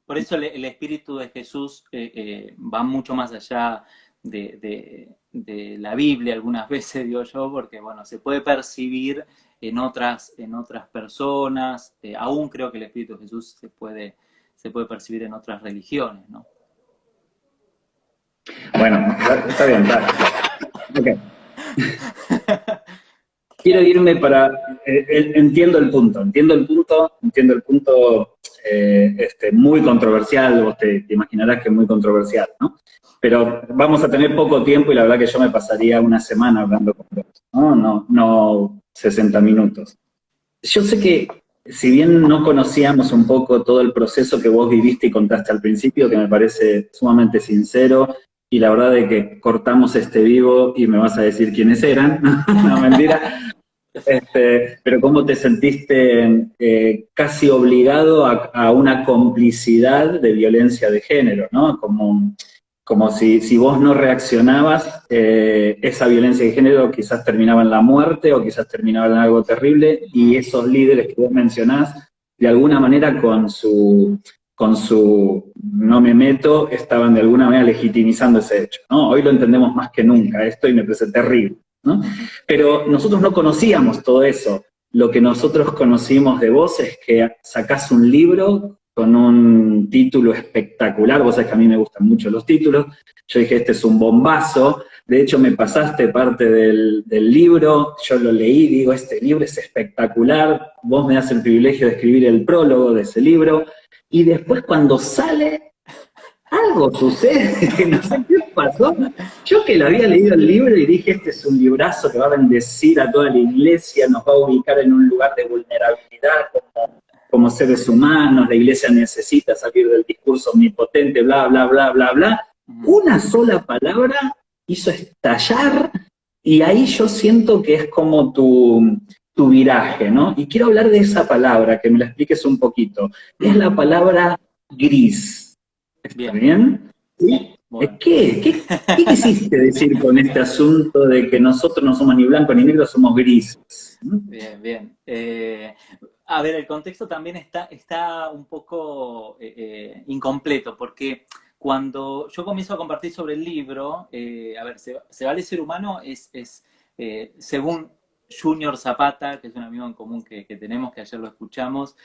por eso el Espíritu de Jesús va mucho más allá de la Biblia, algunas veces digo yo, porque bueno, se puede percibir en otras personas, aún creo que el Espíritu de Jesús se puede percibir en otras religiones, ¿no? Bueno, está bien, está. Okay. Quiero irme entiendo el punto muy controversial, vos te imaginarás que es muy controversial, ¿no? Pero vamos a tener poco tiempo y la verdad que yo me pasaría una semana hablando con vos, no 60 minutos. Yo sé que, si bien no conocíamos un poco todo el proceso que vos viviste y contaste al principio, que me parece sumamente sincero, y la verdad de que cortamos este vivo y me vas a decir quiénes eran, no, mentira. Pero cómo te sentiste casi obligado a una complicidad de violencia de género, ¿no? Como si vos no reaccionabas, esa violencia de género quizás terminaba en la muerte o quizás terminaba en algo terrible, y esos líderes que vos mencionás, de alguna manera con su no me meto, estaban de alguna manera legitimizando ese hecho, ¿no? Hoy lo entendemos más que nunca esto y me parece terrible, ¿no? Pero nosotros no conocíamos todo eso. Lo que nosotros conocimos de vos es que sacás un libro con un título espectacular. Vos sabés que a mí me gustan mucho los títulos. Yo dije, este es un bombazo. De hecho, me pasaste parte del libro, yo lo leí, digo, este libro es espectacular. Vos me das el privilegio de escribir el prólogo de ese libro. Y después cuando sale, algo sucede, que no sé qué pasó. Yo que le había leído el libro y dije, este es un librazo que va a bendecir a toda la iglesia, nos va a ubicar en un lugar de vulnerabilidad como seres humanos, la iglesia necesita salir del discurso omnipotente, bla, bla, bla, bla, bla. Una sola palabra hizo estallar y ahí yo siento que es como tu viraje, ¿no? Y quiero hablar de esa palabra, que me la expliques un poquito. Es la palabra gris. ¿Está bien? ¿Sí? Bueno. ¿Qué quisiste decir con este asunto de que nosotros no somos ni blancos ni negros, somos grises? Bien, bien. A ver, el contexto también está un poco incompleto, porque cuando yo comienzo a compartir sobre el libro, a ver, Se vale ser humano es según Junior Zapata, que es un amigo en común que tenemos, que ayer lo escuchamos,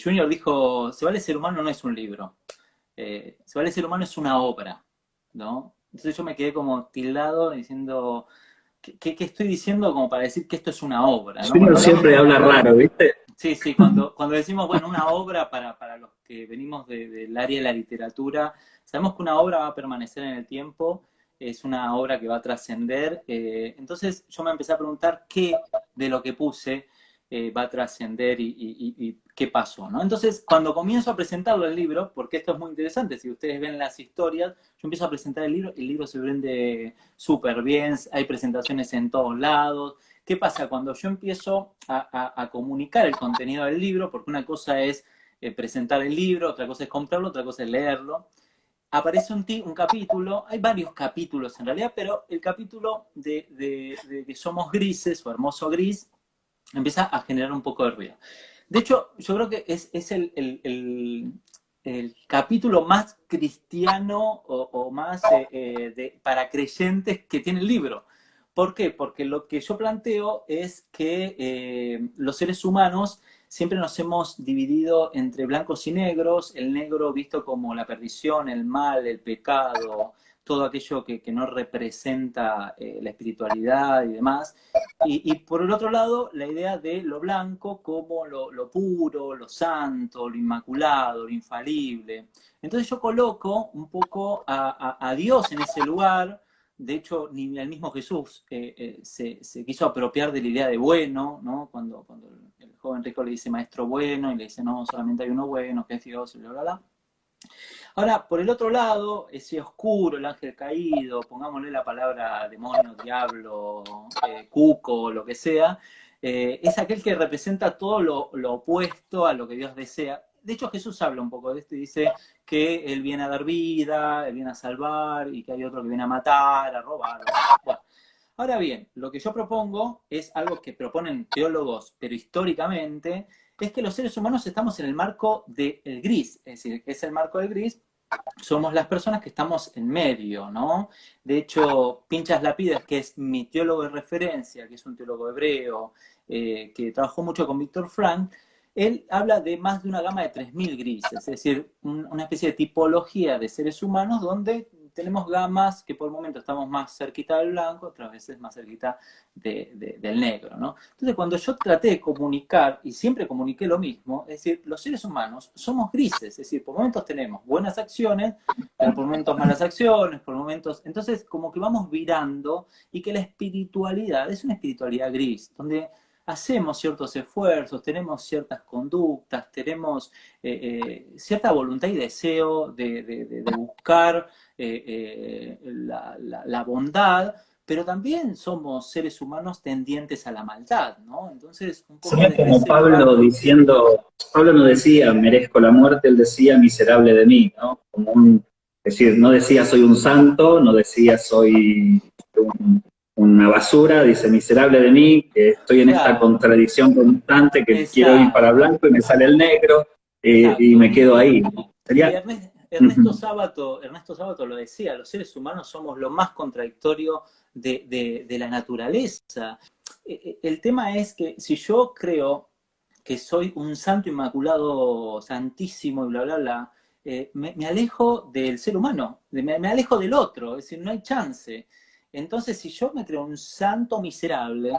Junior dijo, Se vale ser humano no es un libro, Se vale ser humano es una obra, ¿no? Entonces yo me quedé como tildado diciendo, ¿qué estoy diciendo como para decir que esto es una obra, ¿no? Junior siempre habla raro, ¿viste? Sí, sí, cuando decimos, bueno, una obra para los que venimos del área de la literatura, sabemos que una obra va a permanecer en el tiempo, es una obra que va a trascender. Entonces yo me empecé a preguntar qué de lo que puse va a trascender y qué pasó, ¿no? Entonces, cuando comienzo a presentarlo el libro, porque esto es muy interesante, si ustedes ven las historias, yo empiezo a presentar el libro se vende súper bien, hay presentaciones en todos lados. ¿Qué pasa? Cuando yo empiezo a comunicar el contenido del libro, porque una cosa es presentar el libro, otra cosa es comprarlo, otra cosa es leerlo, aparece un capítulo, hay varios capítulos en realidad, pero el capítulo de que somos grises o hermoso gris empieza a generar un poco de ruido. De hecho, yo creo que es el capítulo más cristiano o más para creyentes que tiene el libro. ¿Por qué? Porque lo que yo planteo es que los seres humanos siempre nos hemos dividido entre blancos y negros, el negro visto como la perdición, el mal, el pecado, todo aquello que no representa la espiritualidad y demás. Y por el otro lado, la idea de lo blanco como lo puro, lo santo, lo inmaculado, lo infalible. Entonces yo coloco un poco a Dios en ese lugar. De hecho, ni el mismo Jesús se quiso apropiar de la idea de bueno, ¿no? Cuando el joven rico le dice maestro bueno y le dice no, solamente hay uno bueno, que es Dios, y bla, bla, bla. Ahora, por el otro lado, ese oscuro, el ángel caído, pongámosle la palabra demonio, diablo, cuco, lo que sea, es aquel que representa todo lo opuesto a lo que Dios desea. De hecho, Jesús habla un poco de esto y dice que Él viene a dar vida, Él viene a salvar y que hay otro que viene a matar, a robar. Bueno, ahora bien, lo que yo propongo es algo que proponen teólogos, pero históricamente, es que los seres humanos estamos en el marco del gris, es decir, es el marco del gris, somos las personas que estamos en medio, ¿no? De hecho, Pinchas Lapides, que es mi teólogo de referencia, que es un teólogo hebreo, que trabajó mucho con Víctor Frank, él habla de más de una gama de 3000 grises, es decir, una especie de tipología de seres humanos donde tenemos gamas que por el momento estamos más cerquita del blanco, otras veces más cerquita del negro, ¿no? Entonces, cuando yo traté de comunicar, y siempre comuniqué lo mismo, es decir, los seres humanos somos grises, es decir, por momentos tenemos buenas acciones, pero por momentos malas acciones, por momentos... Entonces, como que vamos virando, y que la espiritualidad es una espiritualidad gris, donde hacemos ciertos esfuerzos, tenemos ciertas conductas, tenemos cierta voluntad y deseo de buscar la bondad, pero también somos seres humanos tendientes a la maldad, ¿no? Entonces, un poco Sería como Pablo diciendo, Pablo no decía merezco la muerte, él decía miserable de mí, ¿no? Es decir, no decía soy un santo, no decía soy una basura, dice miserable de mí, que estoy en esta contradicción constante, que quiero ir para blanco y me sale el negro, y me quedo ahí. Sería... Ernesto Sábato lo decía, los seres humanos somos lo más contradictorio de la naturaleza. El tema es que si yo creo que soy un santo inmaculado, santísimo y bla, bla, bla, me alejo del ser humano, me alejo del otro, es decir, no hay chance. Entonces, si yo me creo un santo miserable,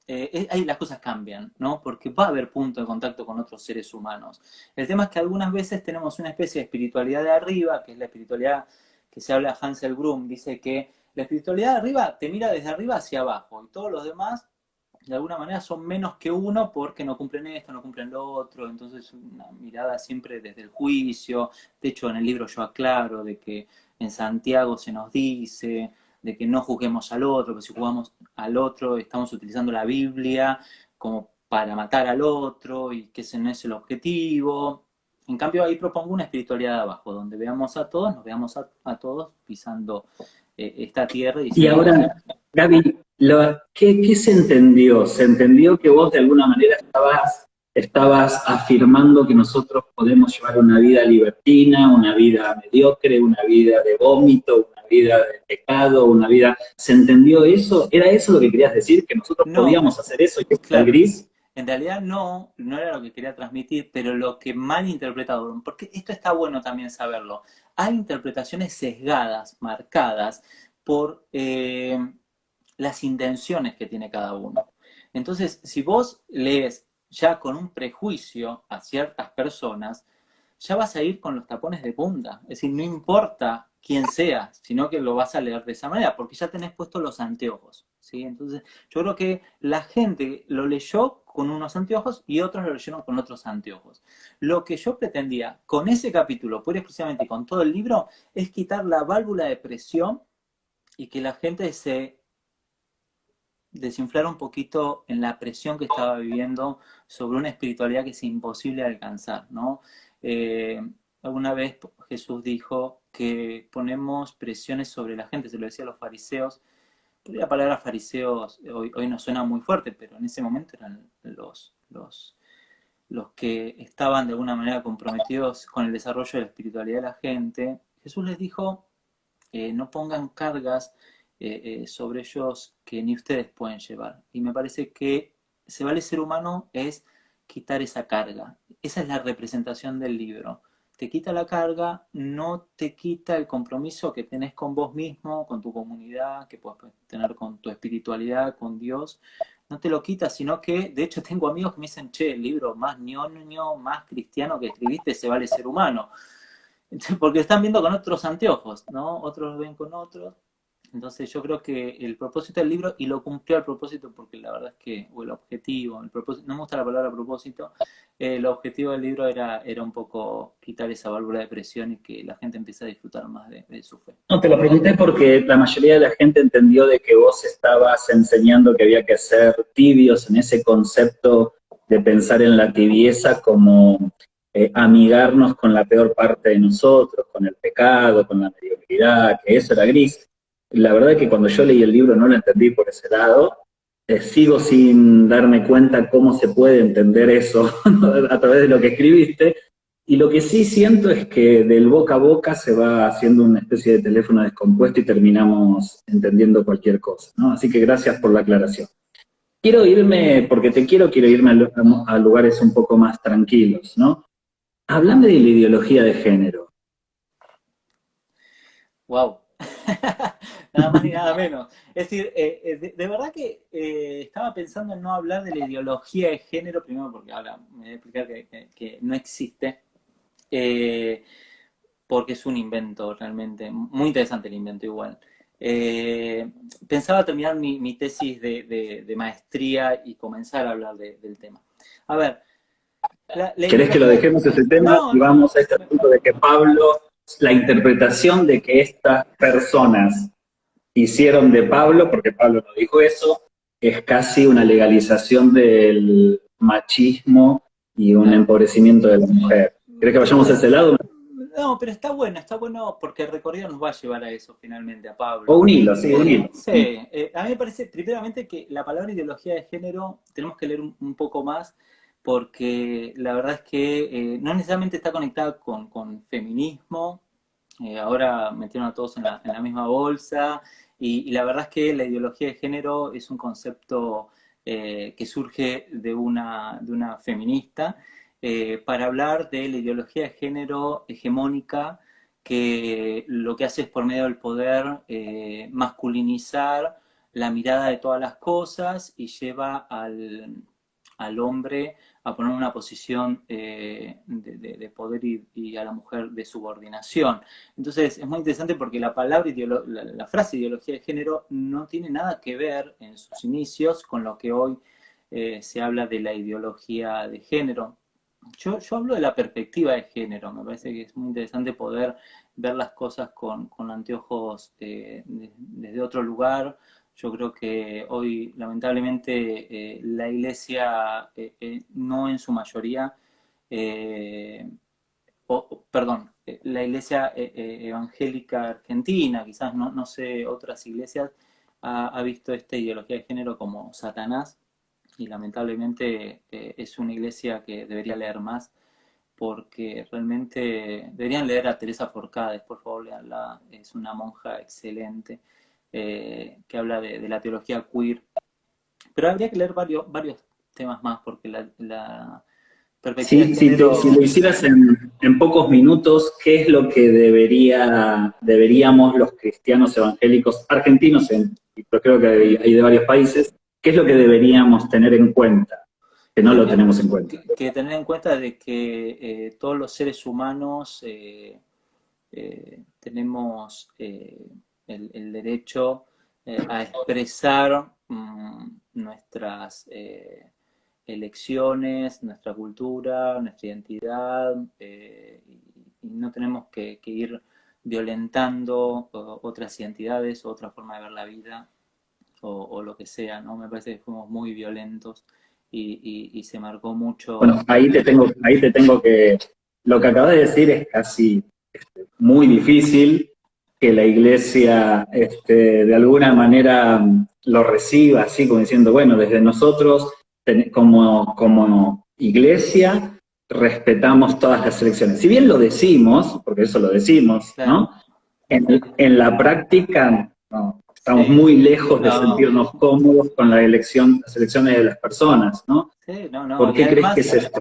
ahí las cosas cambian, ¿no? Porque va a haber punto de contacto con otros seres humanos. El tema es que algunas veces tenemos una especie de espiritualidad de arriba, que es la espiritualidad que se habla Hansel Brum, dice que la espiritualidad de arriba te mira desde arriba hacia abajo y todos los demás de alguna manera son menos que uno porque no cumplen esto, no cumplen lo otro, entonces una mirada siempre desde el juicio. De hecho, en el libro yo aclaro de que en Santiago se nos dice de que no juzguemos al otro, que si juzgamos al otro estamos utilizando la Biblia como para matar al otro y que ese no es el objetivo. En cambio, ahí propongo una espiritualidad de abajo, donde veamos a todos, nos veamos a todos pisando esta tierra. Y ahora, Gaby, ¿qué se entendió? ¿Se entendió que vos de alguna manera estabas afirmando que nosotros podemos llevar una vida libertina, una vida mediocre, una vida de vómito, una vida de pecado, una vida... ¿Se entendió eso? ¿Era eso lo que querías decir? ¿Que nosotros podíamos hacer eso? ¿Y claro. el gris? En realidad no era lo que quería transmitir, pero lo que mal interpretado, porque esto está bueno también saberlo, hay interpretaciones sesgadas, marcadas por las intenciones que tiene cada uno. Entonces, si vos lees ya con un prejuicio a ciertas personas, ya vas a ir con los tapones de punta. Es decir, no importa quién sea, sino que lo vas a leer de esa manera, porque ya tenés puestos los anteojos, ¿sí? Entonces, yo creo que la gente lo leyó con unos anteojos y otros lo leyeron con otros anteojos. Lo que yo pretendía con ese capítulo, pura y exclusivamente con todo el libro, es quitar la válvula de presión y que la gente se desinflara un poquito en la presión que estaba viviendo sobre una espiritualidad que es imposible de alcanzar, ¿no? Alguna vez Jesús dijo que ponemos presiones sobre la gente, se lo decía a los fariseos. La palabra fariseos hoy no suena muy fuerte, pero en ese momento eran los que estaban de alguna manera comprometidos con el desarrollo de la espiritualidad de la gente. Jesús les dijo, no pongan cargas sobre ellos que ni ustedes pueden llevar. Y me parece que Se vale ser humano es quitar esa carga. Esa es la representación del libro. Te quita la carga, no te quita el compromiso que tenés con vos mismo, con tu comunidad, que puedes tener con tu espiritualidad, con Dios. No te lo quita, sino que, de hecho, tengo amigos que me dicen, che, el libro más ñoño, más cristiano que escribiste, Se vale ser humano. Porque están viendo con otros anteojos, ¿no? Otros lo ven con otros. Entonces yo creo que el propósito del libro, y lo cumplió al propósito, porque la verdad es que, o el objetivo, no me gusta la palabra propósito, el objetivo del libro era un poco quitar esa válvula de presión y que la gente empiece a disfrutar más de su fe. No, te lo pregunté porque la mayoría de la gente entendió de que vos estabas enseñando que había que ser tibios en ese concepto de pensar en la tibieza como amigarnos con la peor parte de nosotros, con el pecado, con la mediocridad, que eso era gris. La verdad es que cuando yo leí el libro no lo entendí por ese lado. Sigo sin darme cuenta cómo se puede entender eso a través de lo que escribiste. Y lo que sí siento es que del boca a boca se va haciendo una especie de teléfono descompuesto y terminamos entendiendo cualquier cosa, ¿no? Así que gracias por la aclaración. Quiero irme, porque quiero irme a lugares un poco más tranquilos, ¿no? Háblame de la ideología de género. Wow. Nada más ni nada menos. Es decir, de verdad que estaba pensando en no hablar de la ideología de género, primero porque ahora me voy a explicar que no existe, porque es un invento realmente, muy interesante el invento igual. Pensaba terminar mi tesis de maestría y comenzar a hablar del tema. A ver. ¿Querés que lo dejemos ese tema y vamos a este punto de que Pablo, la interpretación de que estas personas hicieron de Pablo, porque Pablo no dijo eso, es casi una legalización del machismo y un empobrecimiento de la mujer? ¿Crees que vayamos a ese lado? No, pero está bueno porque el recorrido nos va a llevar a eso finalmente, a Pablo. O un hilo, sí, un hilo. Sí, a mí me parece, primeramente, que la palabra ideología de género tenemos que leer un poco más, porque la verdad es que no necesariamente está conectada con feminismo. Ahora metieron a todos en la misma bolsa, y la verdad es que la ideología de género es un concepto que surge de una feminista, para hablar de la ideología de género hegemónica, que lo que hace es, por medio del poder, masculinizar la mirada de todas las cosas y lleva al hombre a poner una posición de poder y a la mujer de subordinación. Entonces es muy interesante porque la palabra, la frase ideología de género no tiene nada que ver en sus inicios con lo que hoy se habla de la ideología de género. Yo hablo de la perspectiva de género, me parece que es muy interesante poder ver las cosas con anteojos desde otro lugar. Yo creo que hoy, lamentablemente, la iglesia, no en su mayoría, perdón, la iglesia evangélica argentina, quizás no sé, otras iglesias, ha visto esta ideología de género como Satanás, y lamentablemente es una iglesia que debería leer más, porque realmente deberían leer a Teresa Forcades, por favor, leanla, es una monja excelente que habla de la teología queer, pero habría que leer varios temas más, porque la perspectiva de género... Si lo hicieras en pocos minutos, ¿qué es lo que deberíamos los cristianos evangélicos argentinos, pero creo que hay de varios países, qué es lo que deberíamos tener en cuenta, que no lo tenemos en cuenta? Que tener en cuenta de que todos los seres humanos tenemos el derecho a expresar nuestras elecciones, nuestra cultura, nuestra identidad, y no tenemos que ir violentando otras identidades, otra forma de ver la vida, o lo que sea, ¿no? Me parece que fuimos muy violentos y se marcó mucho. Bueno, ahí te tengo que... Lo que acabas de decir es casi muy difícil que la iglesia de alguna manera lo reciba, así como diciendo, bueno, desde nosotros como iglesia respetamos todas las elecciones. Si bien lo decimos, porque eso lo decimos, claro, ¿no? En la práctica no, estamos muy lejos de sentirnos cómodos con las elecciones de las personas, ¿no? Sí, ¿Por qué crees que es esto?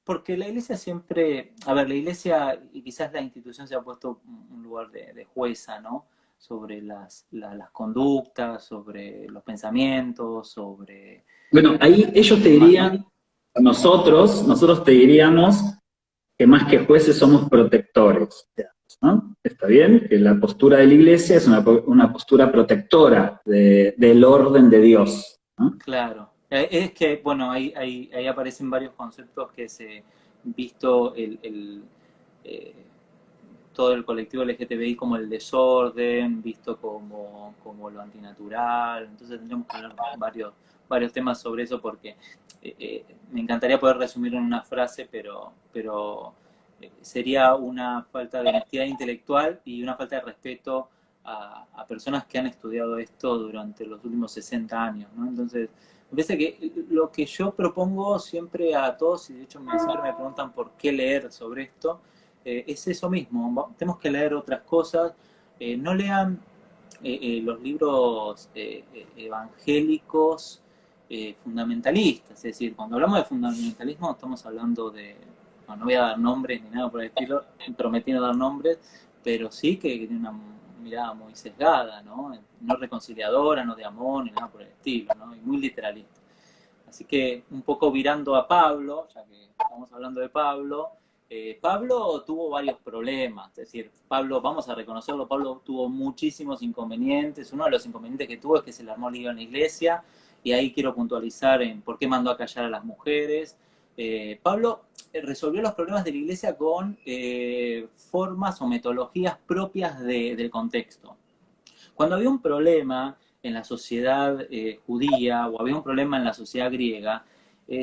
Porque la iglesia siempre, a ver, la iglesia y quizás la institución se ha puesto un lugar de jueza, ¿no? Sobre las conductas, sobre los pensamientos, sobre... Bueno, ahí ellos te dirían, nosotros te diríamos que más que jueces somos protectores, ¿no? Está bien, que la postura de la iglesia es una postura protectora del orden de Dios, ¿no? Claro. Es que, bueno, ahí aparecen varios conceptos que se visto todo el colectivo LGTBI como el desorden, visto como lo antinatural. Entonces tendríamos que hablar varios temas sobre eso, porque me encantaría poder resumirlo en una frase, pero sería una falta de honestidad intelectual y una falta de respeto a personas que han estudiado esto durante los últimos 60 años, ¿no? Entonces, me parece que lo que yo propongo siempre a todos, y de hecho siempre me preguntan por qué leer sobre esto, es eso mismo. Tenemos que leer otras cosas. No lean los libros evangélicos fundamentalistas. Es decir, cuando hablamos de fundamentalismo estamos hablando de... Bueno, no voy a dar nombres ni nada por el estilo, prometí no dar nombres, pero sí que tiene una mirada muy sesgada, ¿no? No reconciliadora, no de amor, ni nada por el estilo, ¿no? Y muy literalista. Así que un poco virando a Pablo, ya que estamos hablando de Pablo, Pablo tuvo varios problemas, es decir, Pablo, vamos a reconocerlo, Pablo tuvo muchísimos inconvenientes. Uno de los inconvenientes que tuvo es que se le armó lío en la iglesia, y ahí quiero puntualizar en por qué mandó a callar a las mujeres. Pablo resolvió los problemas de la iglesia con formas o metodologías propias del contexto. Cuando había un problema en la sociedad judía o había un problema en la sociedad griega,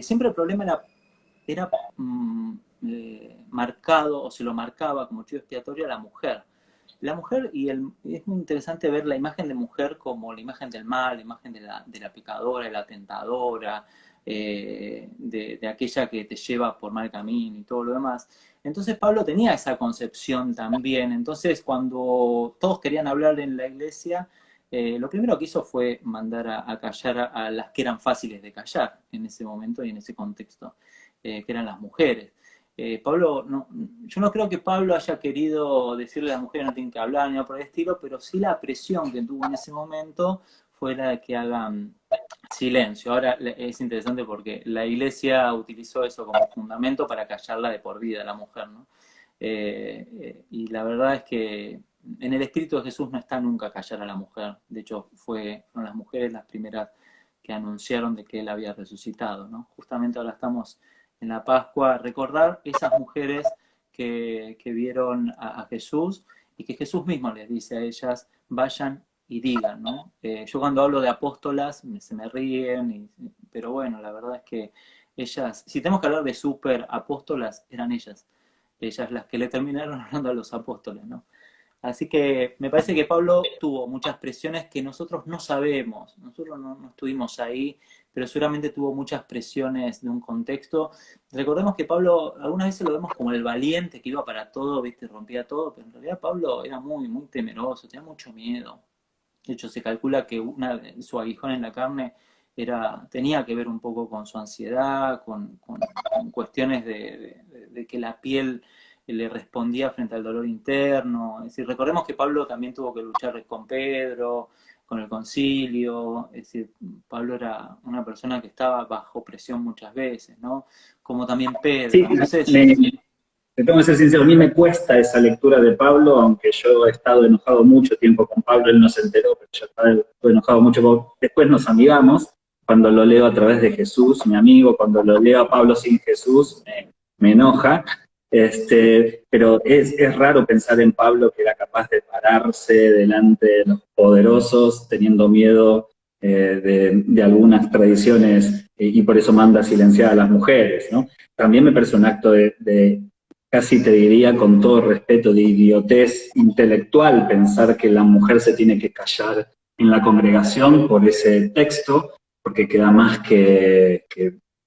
siempre el problema era marcado, o se lo marcaba como chivo expiatorio a la mujer. La mujer, es muy interesante ver la imagen de mujer como la imagen del mal, la imagen de la pecadora, de la tentadora, de aquella que te lleva por mal camino y todo lo demás. Entonces Pablo tenía esa concepción también. Entonces cuando todos querían hablar en la iglesia, lo primero que hizo fue mandar a callar a las que eran fáciles de callar en ese momento y en ese contexto, que eran las mujeres. Pablo, yo no creo que Pablo haya querido decirle a las mujeres no tienen que hablar ni nada por el estilo, pero sí la presión que tuvo en ese momento fue la de que hagan silencio. Ahora es interesante porque la iglesia utilizó eso como fundamento para callarla de por vida a la mujer, ¿no? Y la verdad es que en el espíritu de Jesús no está nunca callar a la mujer. De hecho, fueron las mujeres las primeras que anunciaron de que él había resucitado, ¿no? Justamente ahora estamos en la Pascua, recordar esas mujeres que vieron a Jesús y que Jesús mismo les dice a ellas, vayan y digan, ¿no? Yo cuando hablo de apóstolas se me ríen, pero bueno, la verdad es que ellas, si tenemos que hablar de super apóstolas, eran ellas las que le terminaron hablando a los apóstoles, ¿no? Así que me parece que Pablo tuvo muchas presiones que nosotros no sabemos, nosotros no estuvimos ahí, pero seguramente tuvo muchas presiones de un contexto. Recordemos que Pablo, algunas veces lo vemos como el valiente que iba para todo, ¿viste? Rompía todo, pero en realidad Pablo era muy, muy temeroso, tenía mucho miedo. De hecho, se calcula que su aguijón en la carne tenía que ver un poco con su ansiedad, con cuestiones de que la piel le respondía frente al dolor interno. Es decir, recordemos que Pablo también tuvo que luchar con Pedro, con el concilio. Es decir, Pablo era una persona que estaba bajo presión muchas veces, ¿no? Como también Pedro. Sí, Entonces, te tengo que ser sincero, a mí me cuesta esa lectura de Pablo, aunque yo he estado enojado mucho tiempo con Pablo, él no se enteró, pero yo estaba enojado mucho. Después nos amigamos, cuando lo leo a través de Jesús, mi amigo, cuando lo leo a Pablo sin Jesús, me enoja. Pero es raro pensar en Pablo que era capaz de pararse delante de los poderosos, teniendo miedo de algunas tradiciones, y por eso manda a silenciar a las mujeres, ¿no? También me parece un acto de casi te diría con todo respeto, de idiotez intelectual pensar que la mujer se tiene que callar en la congregación por ese texto, porque queda más que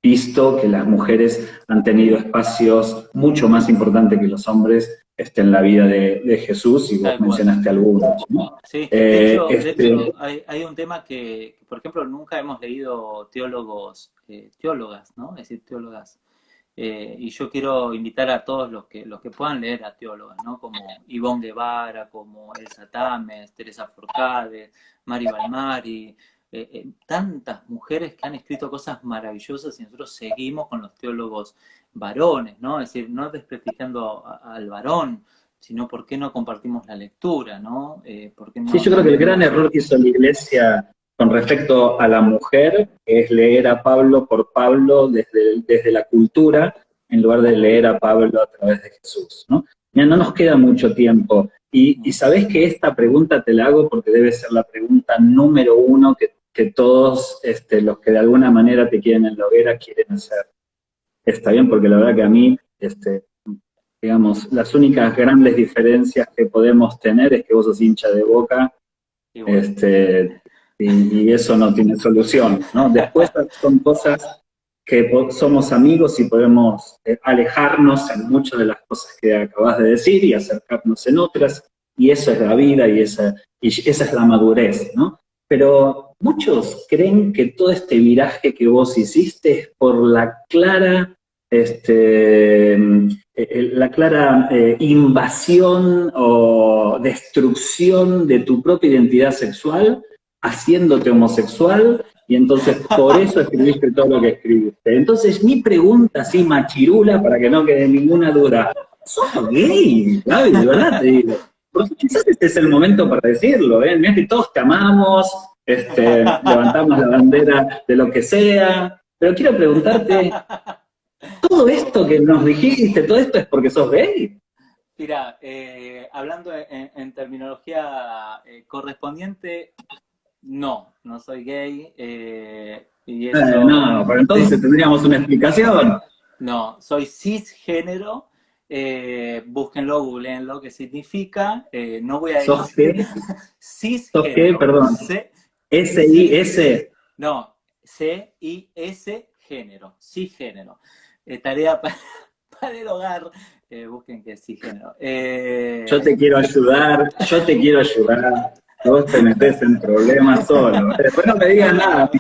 visto que las mujeres han tenido espacios mucho más importantes que los hombres en la vida de Jesús, y vos mencionaste algunos, ¿no? Sí, de hecho hay un tema que, por ejemplo, nunca hemos leído teólogos, teólogas, ¿no? Es decir, teólogas. Y yo quiero invitar a todos los que puedan leer a teólogas, ¿no? Como Ivonne Guevara, como Elsa Tames, Teresa Forcade, Mari Balmari, tantas mujeres que han escrito cosas maravillosas y nosotros seguimos con los teólogos varones, ¿no? Es decir, no desprestigiando al varón, sino por qué no compartimos la lectura, ¿no? ¿Por qué Sí, yo creo que el gran error que hizo la Iglesia con respecto a la mujer es leer a Pablo por Pablo desde la cultura, en lugar de leer a Pablo a través de Jesús, ¿no? Mira, no nos queda mucho tiempo, y sabés que esta pregunta te la hago porque debe ser la pregunta número uno que todos los que de alguna manera te quieren en la hoguera quieren hacer. Está bien, porque la verdad que a mí, digamos, las únicas grandes diferencias que podemos tener es que vos sos hincha de Boca, y eso no tiene solución, ¿no? Después son cosas que somos amigos y podemos alejarnos en muchas de las cosas que acabas de decir y acercarnos en otras, y eso es la vida y esa es la madurez, ¿no? Pero muchos creen que todo este viraje que vos hiciste es por la clara invasión o destrucción de tu propia identidad sexual, haciéndote homosexual, y entonces por eso escribiste todo lo que escribiste. Entonces mi pregunta, así machirula, para que no quede ninguna duda, ¿sos gay, Gaby? De verdad te digo. Porque quizás este es el momento para decirlo, ¿eh? Mirá que todos te amamos, levantamos la bandera de lo que sea, pero quiero preguntarte, ¿todo esto que nos dijiste, todo esto es porque sos gay? Mira, hablando en terminología correspondiente, no soy gay. Y eso, no, pero entonces tendríamos una explicación. No, soy cisgénero. Búsquenlo, googleenlo, qué significa. No voy a decir. ¿Sos qué? Cisgénero. ¿Sos qué? Perdón. S-I-S. No, C-I-S género, cisgénero. Tarea para el hogar. Busquen que es cisgénero. Yo te quiero ayudar. Vos te metés en problemas solo. Después no me digas nada.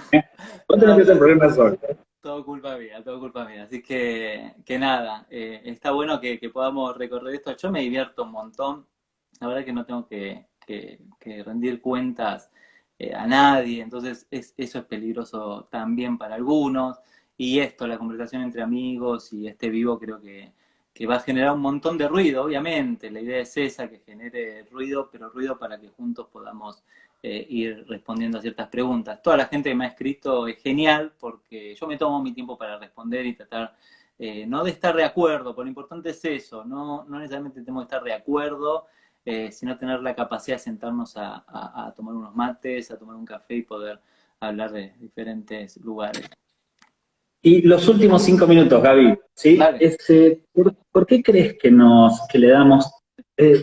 Vos te metés en problemas solo. Todo culpa mía. Así que nada, está bueno que podamos recorrer esto. Yo me divierto un montón. La verdad que no tengo que rendir cuentas a nadie, entonces eso es peligroso también para algunos. Y esto, la conversación entre amigos y este vivo creo que va a generar un montón de ruido, obviamente. La idea es esa, que genere ruido, pero ruido para que juntos podamos ir respondiendo a ciertas preguntas. Toda la gente que me ha escrito es genial porque yo me tomo mi tiempo para responder y tratar, no de estar de acuerdo, porque lo importante es eso, no necesariamente tenemos que estar de acuerdo, sino tener la capacidad de sentarnos a tomar unos mates, a tomar un café y poder hablar de diferentes lugares. Y los últimos 5 minutos, Gaby, ¿sí? Vale. ¿Por qué crees que le damos,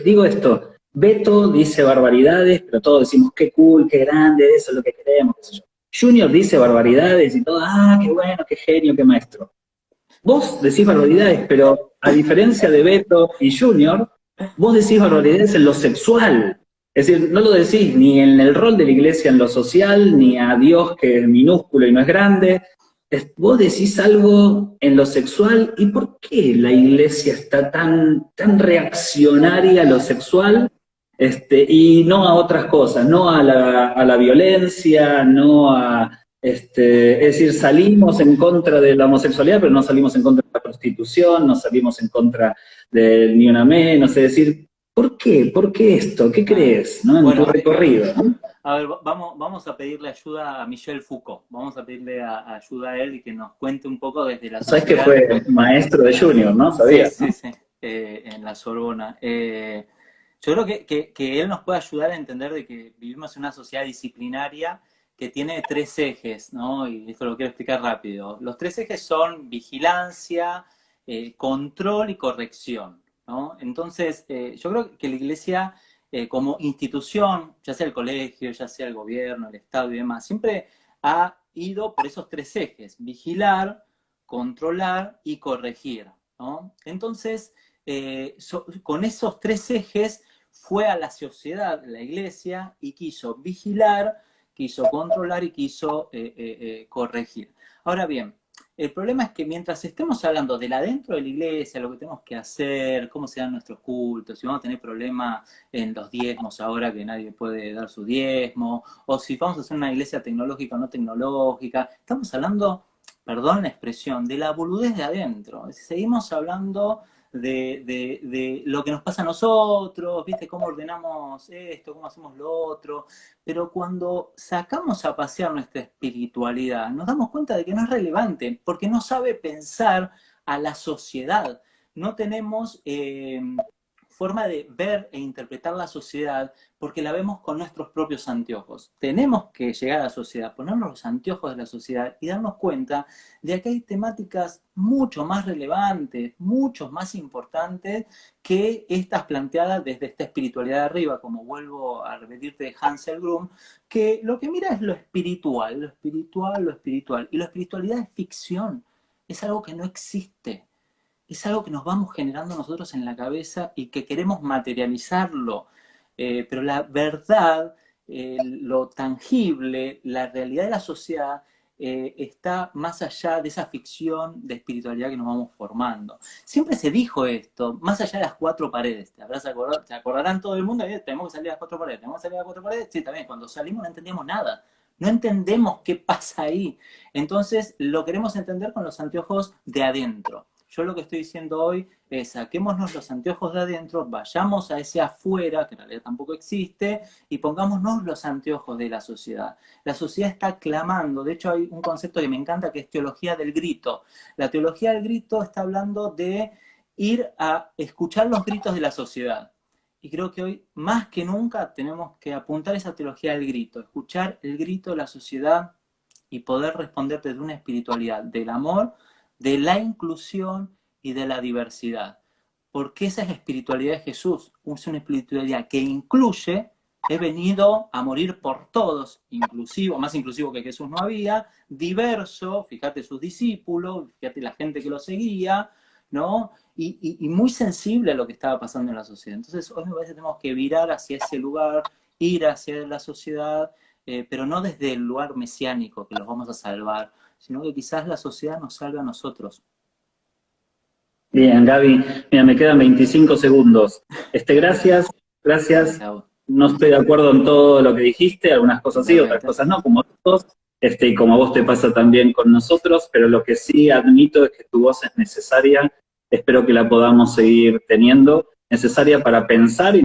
digo esto, Beto dice barbaridades, pero todos decimos qué cool, qué grande, eso es lo que queremos, qué sé yo. Junior dice barbaridades y todo, qué bueno, qué genio, qué maestro. Vos decís barbaridades, pero a diferencia de Beto y Junior, vos decís barbaridades en lo sexual. Es decir, no lo decís ni en el rol de la iglesia en lo social, ni a Dios que es minúsculo y no es grande. Vos decís algo en lo sexual, ¿y por qué la iglesia está tan reaccionaria a lo sexual y no a otras cosas? No a la violencia, no a... es decir, salimos en contra de la homosexualidad, pero no salimos en contra de la prostitución, no salimos en contra del ni una menos. Es decir, ¿por qué? ¿Por qué esto? ¿Qué crees, ¿no? En tu recorrido, ¿no? A ver, vamos a pedirle ayuda a Michel Foucault. Vamos a pedirle ayuda a él y que nos cuente un poco desde la Sabes sociedad. que fue maestro de Junior, ¿no? ¿Sabías? Sí, sí, sí, en la Sorbona. Yo creo que él nos puede ayudar a entender de que vivimos en una sociedad disciplinaria que tiene 3 ejes, ¿no? Y esto lo quiero explicar rápido. Los 3 ejes son vigilancia, control y corrección, ¿no? Entonces, yo creo que la iglesia, como institución, ya sea el colegio, ya sea el gobierno, el Estado y demás, siempre ha ido por esos 3 ejes: vigilar, controlar y corregir, ¿no? Entonces, con esos 3 ejes fue a la sociedad, la iglesia, y quiso vigilar, quiso controlar y quiso corregir. Ahora bien, el problema es que mientras estemos hablando del adentro de la iglesia, lo que tenemos que hacer, cómo se dan nuestros cultos, si vamos a tener problemas en los diezmos ahora que nadie puede dar su diezmo, o si vamos a hacer una iglesia tecnológica o no tecnológica, estamos hablando, perdón la expresión, de la boludez de adentro. Seguimos hablando de lo que nos pasa a nosotros, ¿viste? Cómo ordenamos esto, cómo hacemos lo otro. Pero cuando sacamos a pasear nuestra espiritualidad, nos damos cuenta de que no es relevante, porque no sabe pensar a la sociedad. No tenemos forma de ver e interpretar la sociedad porque la vemos con nuestros propios anteojos. Tenemos que llegar a la sociedad, ponernos los anteojos de la sociedad y darnos cuenta de que hay temáticas mucho más relevantes, mucho más importantes que estas planteadas desde esta espiritualidad de arriba, como vuelvo a repetirte de Hansel Grum, que lo que mira es lo espiritual, lo espiritual, lo espiritual. Y la espiritualidad es ficción, es algo que no existe. Es algo que nos vamos generando nosotros en la cabeza y que queremos materializarlo. Pero la verdad, lo tangible, la realidad de la sociedad está más allá de esa ficción de espiritualidad que nos vamos formando. Siempre se dijo esto, más allá de las 4 paredes. ¿Te acordarán todo el mundo? Tenemos que salir a las 4 paredes. ¿Tenemos que salir a las 4 paredes? Sí, también. Cuando salimos no entendíamos nada. No entendemos qué pasa ahí. Entonces lo queremos entender con los anteojos de adentro. Yo lo que estoy diciendo hoy es: saquémonos los anteojos de adentro, vayamos a ese afuera, que en realidad tampoco existe, y pongámonos los anteojos de la sociedad. La sociedad está clamando. De hecho, hay un concepto que me encanta, que es teología del grito. La teología del grito está hablando de ir a escuchar los gritos de la sociedad. Y creo que hoy, más que nunca, tenemos que apuntar esa teología del grito, escuchar el grito de la sociedad y poder responder desde una espiritualidad del amor, de la inclusión y de la diversidad. Porque esa es la espiritualidad de Jesús. Es una espiritualidad que incluye, he venido a morir por todos, inclusivo, más inclusivo que Jesús no había, diverso, fíjate sus discípulos, fíjate la gente que lo seguía, ¿no? Y muy sensible a lo que estaba pasando en la sociedad. Entonces hoy me parece que tenemos que virar hacia ese lugar, ir hacia la sociedad, pero no desde el lugar mesiánico, que los vamos a salvar, sino que quizás la sociedad nos salve a nosotros. Bien, Gaby, mira, me quedan 25 segundos. Gracias. no estoy de acuerdo en todo lo que dijiste, algunas cosas sí, otras cosas no, como todos, y como a vos te pasa también con nosotros, pero lo que sí admito es que tu voz es necesaria, espero que la podamos seguir teniendo, necesaria para pensar y